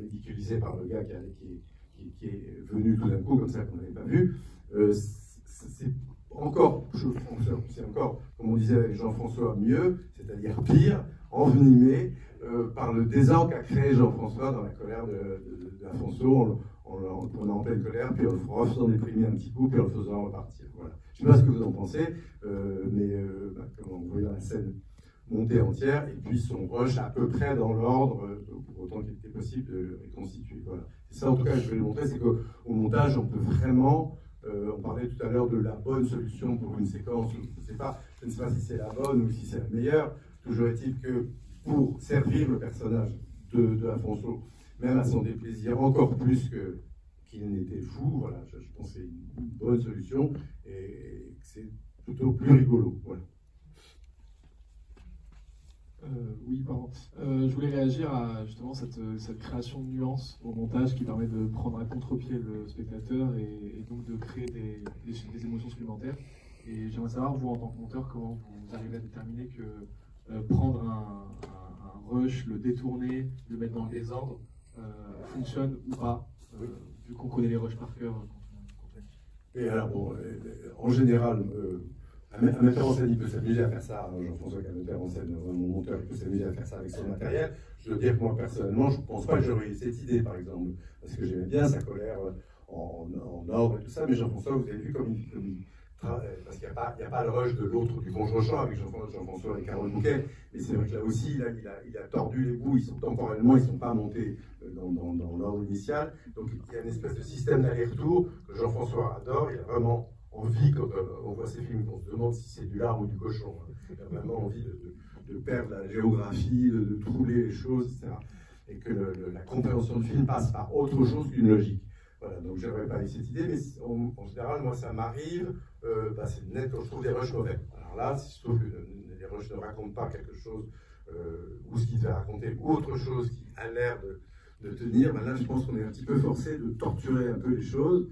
ridiculisé par le gars qui est venu tout d'un coup, comme ça qu'on n'avait pas vu, c'est encore, comme on disait avec Jean-François, mieux, c'est-à-dire pire, envenimé par le désordre qu'a créé Jean-François dans la colère d'Afonso, en le prenant en pleine colère, puis en le refaisant déprimer un petit coup, puis en le faisant repartir. Voilà. Je ne sais pas ce que vous en pensez, mais comme vous voyez dans la scène montée entière, et puis son rush à peu près dans l'ordre, pour autant qu'il était possible de le reconstituer. Voilà. C'est ça, en tout cas, je vais le montrer, c'est qu'au montage, on peut vraiment, on parlait tout à l'heure de la bonne solution pour une séquence, je ne sais pas si c'est la bonne ou si c'est la meilleure, toujours est-il que pour servir le personnage de Afonso, même à son déplaisir, encore plus qu'il n'était fou, voilà, je pense que c'est une bonne solution, et c'est plutôt plus rigolo. Voilà. Oui, pardon. Je voulais réagir à justement cette création de nuances au montage qui permet de prendre à contre-pied le spectateur et donc de créer des émotions supplémentaires. Et j'aimerais savoir, vous, en tant que monteur, comment vous arrivez à déterminer que prendre un rush, le détourner, le mettre dans le désordre, fonctionne ou pas, vu qu'on connaît les rushs par cœur. Et alors, bon, en général, un metteur en scène, il peut s'amuser à faire ça. Jean-François, qui est un metteur en scène, mon monteur, il peut s'amuser à faire ça avec son matériel. Je veux dire que moi, personnellement, je ne pense pas que j'aurais eu cette idée, par exemple, parce que j'aimais bien sa colère en ordre et tout ça, mais Jean-François, vous avez vu comme il parce qu'il n'y a pas le rush de l'autre, du Bonjour-Champ avec Jean-François et Carole Bouquet, mais c'est vrai que là aussi, il a tordu les bouts, temporellement, ils ne sont pas montés dans l'ordre initial, donc il y a une espèce de système d'aller-retour que Jean-François adore, il a vraiment envie, quand on voit ces films, on se demande si c'est du lard ou du cochon, il a vraiment envie de perdre la géographie, de trouver les choses, etc. Et que la compréhension du film passe par autre chose qu'une logique. Voilà, donc je n'aurais pas eu cette idée, mais en général, moi, ça m'arrive, c'est net quand je trouve des rushs mauvais. Alors là, si je trouve que les rushs ne racontent pas quelque chose, ou ce qu'ils devaient raconter, ou autre chose qui a l'air de tenir, là, je pense qu'on est un petit peu forcé de torturer un peu les choses,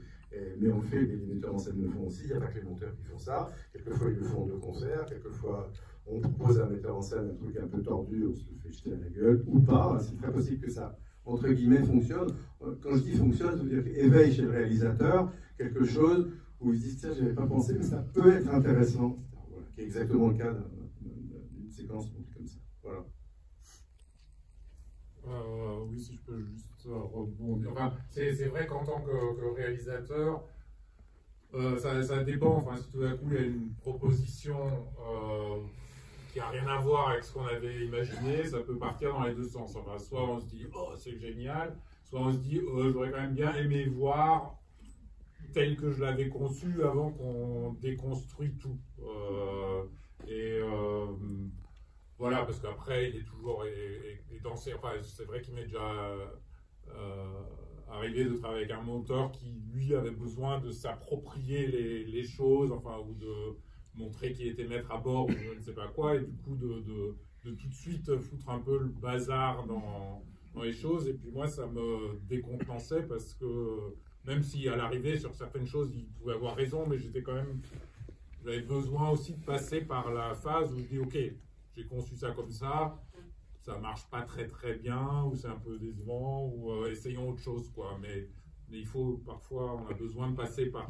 mais on le fait, les metteurs en scène le font aussi, il n'y a pas que les monteurs qui font ça, quelquefois ils le font de concert, quelquefois on propose à un metteur en scène un truc un peu tordu, on se le fait jeter à la gueule, ou pas, c'est très possible que ça, entre guillemets, fonctionne. Quand je dis fonctionne, ça veut dire éveille chez le réalisateur quelque chose où il se dit tiens, je n'avais pas pensé, mais ça peut être intéressant. Voilà, qui est exactement le cas d'une séquence comme ça. Voilà. Oui, si je peux juste rebondir. Enfin, c'est vrai qu'en tant que réalisateur, ça dépend. Enfin, si tout d'un coup il y a une proposition qui n'a rien à voir avec ce qu'on avait imaginé, ça peut partir dans les deux sens. Enfin, soit on se dit oh c'est génial, soit on se dit j'aurais quand même bien aimé voir tel que je l'avais conçu avant qu'on déconstruit tout. Voilà, parce qu'après il est toujours dansé. Enfin, c'est vrai qu'il m'est déjà arrivé de travailler avec un monteur qui lui avait besoin de s'approprier les choses, enfin, ou de montrer qu'il était maître à bord ou je ne sais pas quoi, et du coup de tout de suite foutre un peu le bazar dans les choses. Et puis moi, ça me décontenançait parce que même si à l'arrivée, sur certaines choses, il pouvait avoir raison, mais j'avais besoin aussi de passer par la phase où je dis ok, j'ai conçu ça comme ça, ça marche pas très très bien, ou c'est un peu décevant, ou essayons autre chose, quoi. Mais il faut, parfois, on a besoin de passer par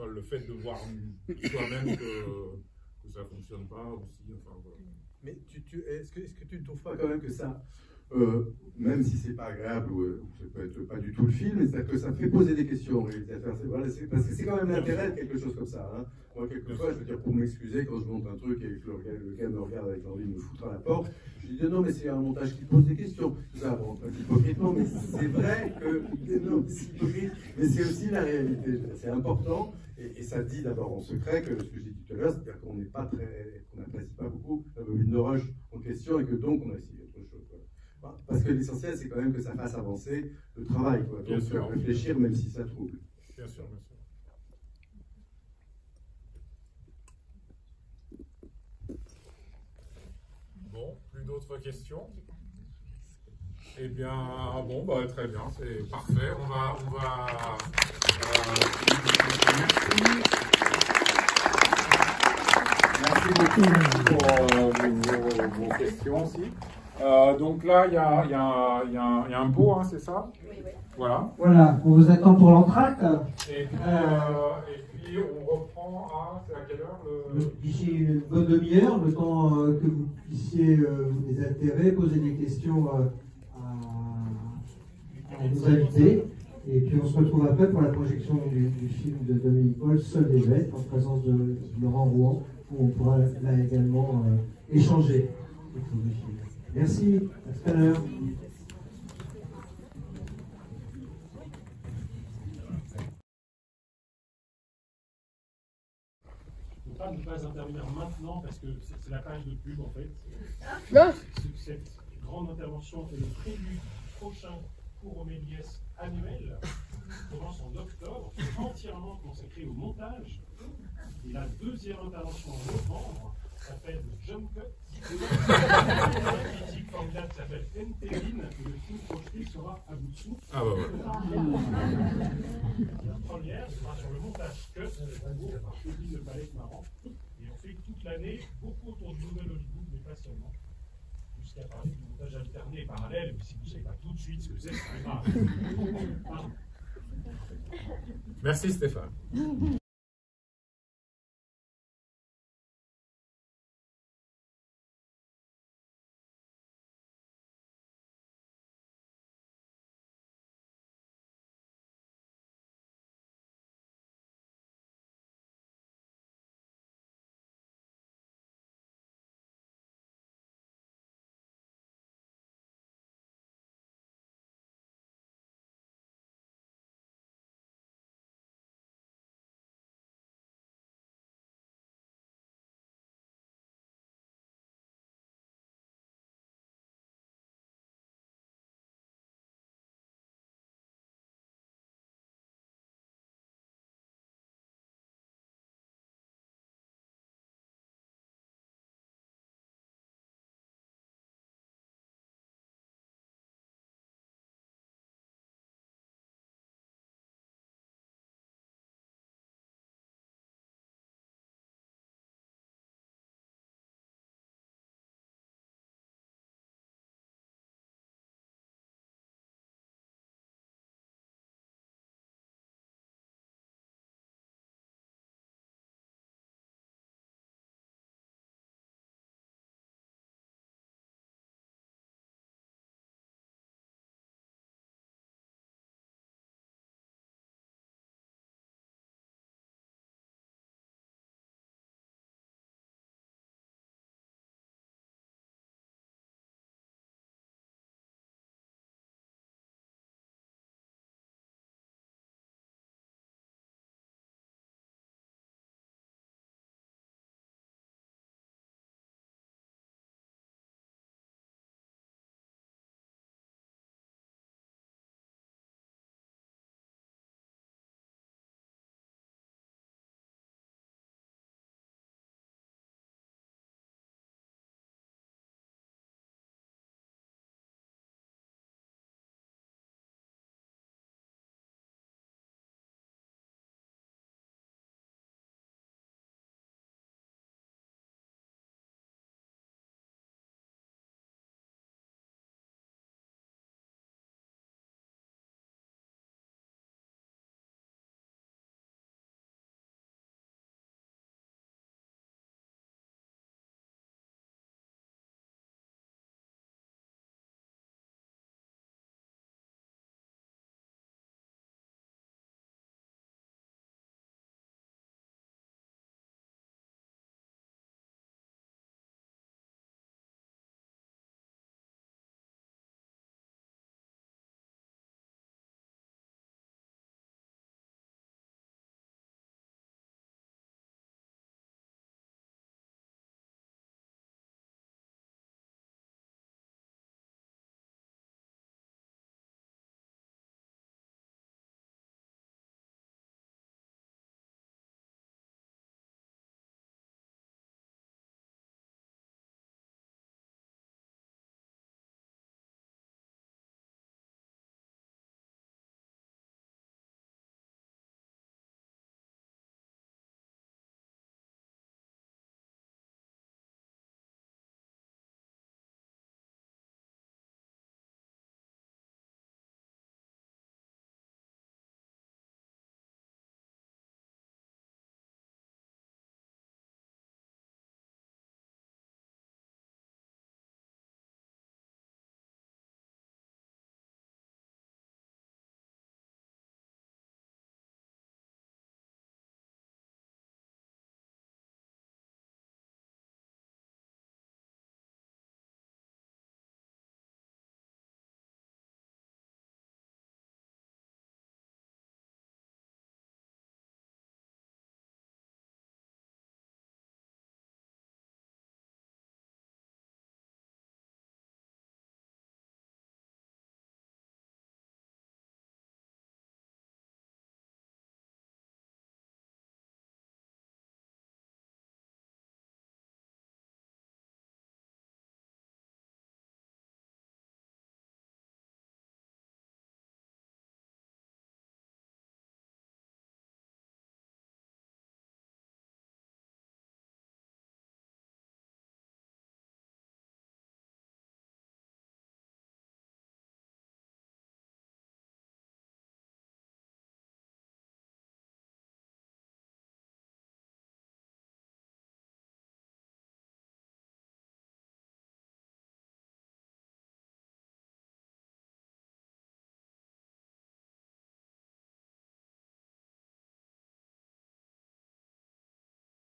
le fait de voir soi-même que ça fonctionne pas aussi. Enfin, voilà. Mais est-ce que tu ne trouves pas quand même que ça, même si c'est pas agréable, ou ça peut être pas du tout le film, c'est-à-dire que ça fait poser des questions aux réalisateurs, parce que c'est quand même l'intérêt de quelque chose comme ça. Hein. Moi, quelquefois, je veux dire, pour m'excuser, quand je monte un truc et que le gars me regarde avec l'envie de me foutre à la porte, je lui dis non, mais c'est un montage qui pose des questions. Ça, bon, pas hypocritement, mais c'est vrai que, non, c'est hypocrite, mais c'est aussi la réalité. C'est important, et ça dit d'abord en secret que ce que j'ai dit tout à l'heure, c'est-à-dire qu'on n'apprécie pas beaucoup la bobine de rush en question, et que donc on a essayé autre chose. Voilà. Parce que l'essentiel, c'est quand même que ça fasse avancer le travail, quoi. Donc, réfléchir, même si ça trouble. Bien sûr, bien sûr. Bon, plus d'autres questions? Eh bien, bon, bah, très bien, c'est parfait. On va merci beaucoup pour vos questions aussi. Donc là, il y a un pot, hein, c'est ça? Oui, oui. Voilà. Voilà, on vous attend pour l'entracte. Et puis on reprend c'est à quelle heure D'ici une bonne demi-heure, le temps que vous puissiez vous désaltérer, poser des questions à nos invités. Et puis on se retrouve après pour la projection du film de Dominique Paul, Seul des Bêtes, en présence de Laurent Rouen, où on pourra là également échanger. Merci, à tout à l'heure. Je ne peux pas ne pas intervenir maintenant parce que c'est la page de pub en fait. Cette grande intervention est le prélude prochain cours Méliès annuel, qui commence en octobre, qui est entièrement consacré au montage. Et la deuxième intervention en novembre s'appelle Jump Cut. La critique formidable s'appelle Enterine, et le film projeté sera à bout de souffle. Ah bah ouais. La première sera sur le montage cut, pour Kevin Le Palais marrant. Et on fait toute l'année beaucoup autour du nouvel Hollywood, mais pas seulement. Jusqu'à parler du montage alterné parallèle, mais si vous ne savez pas tout de suite ce que c'est pas grave. Merci Stéphane.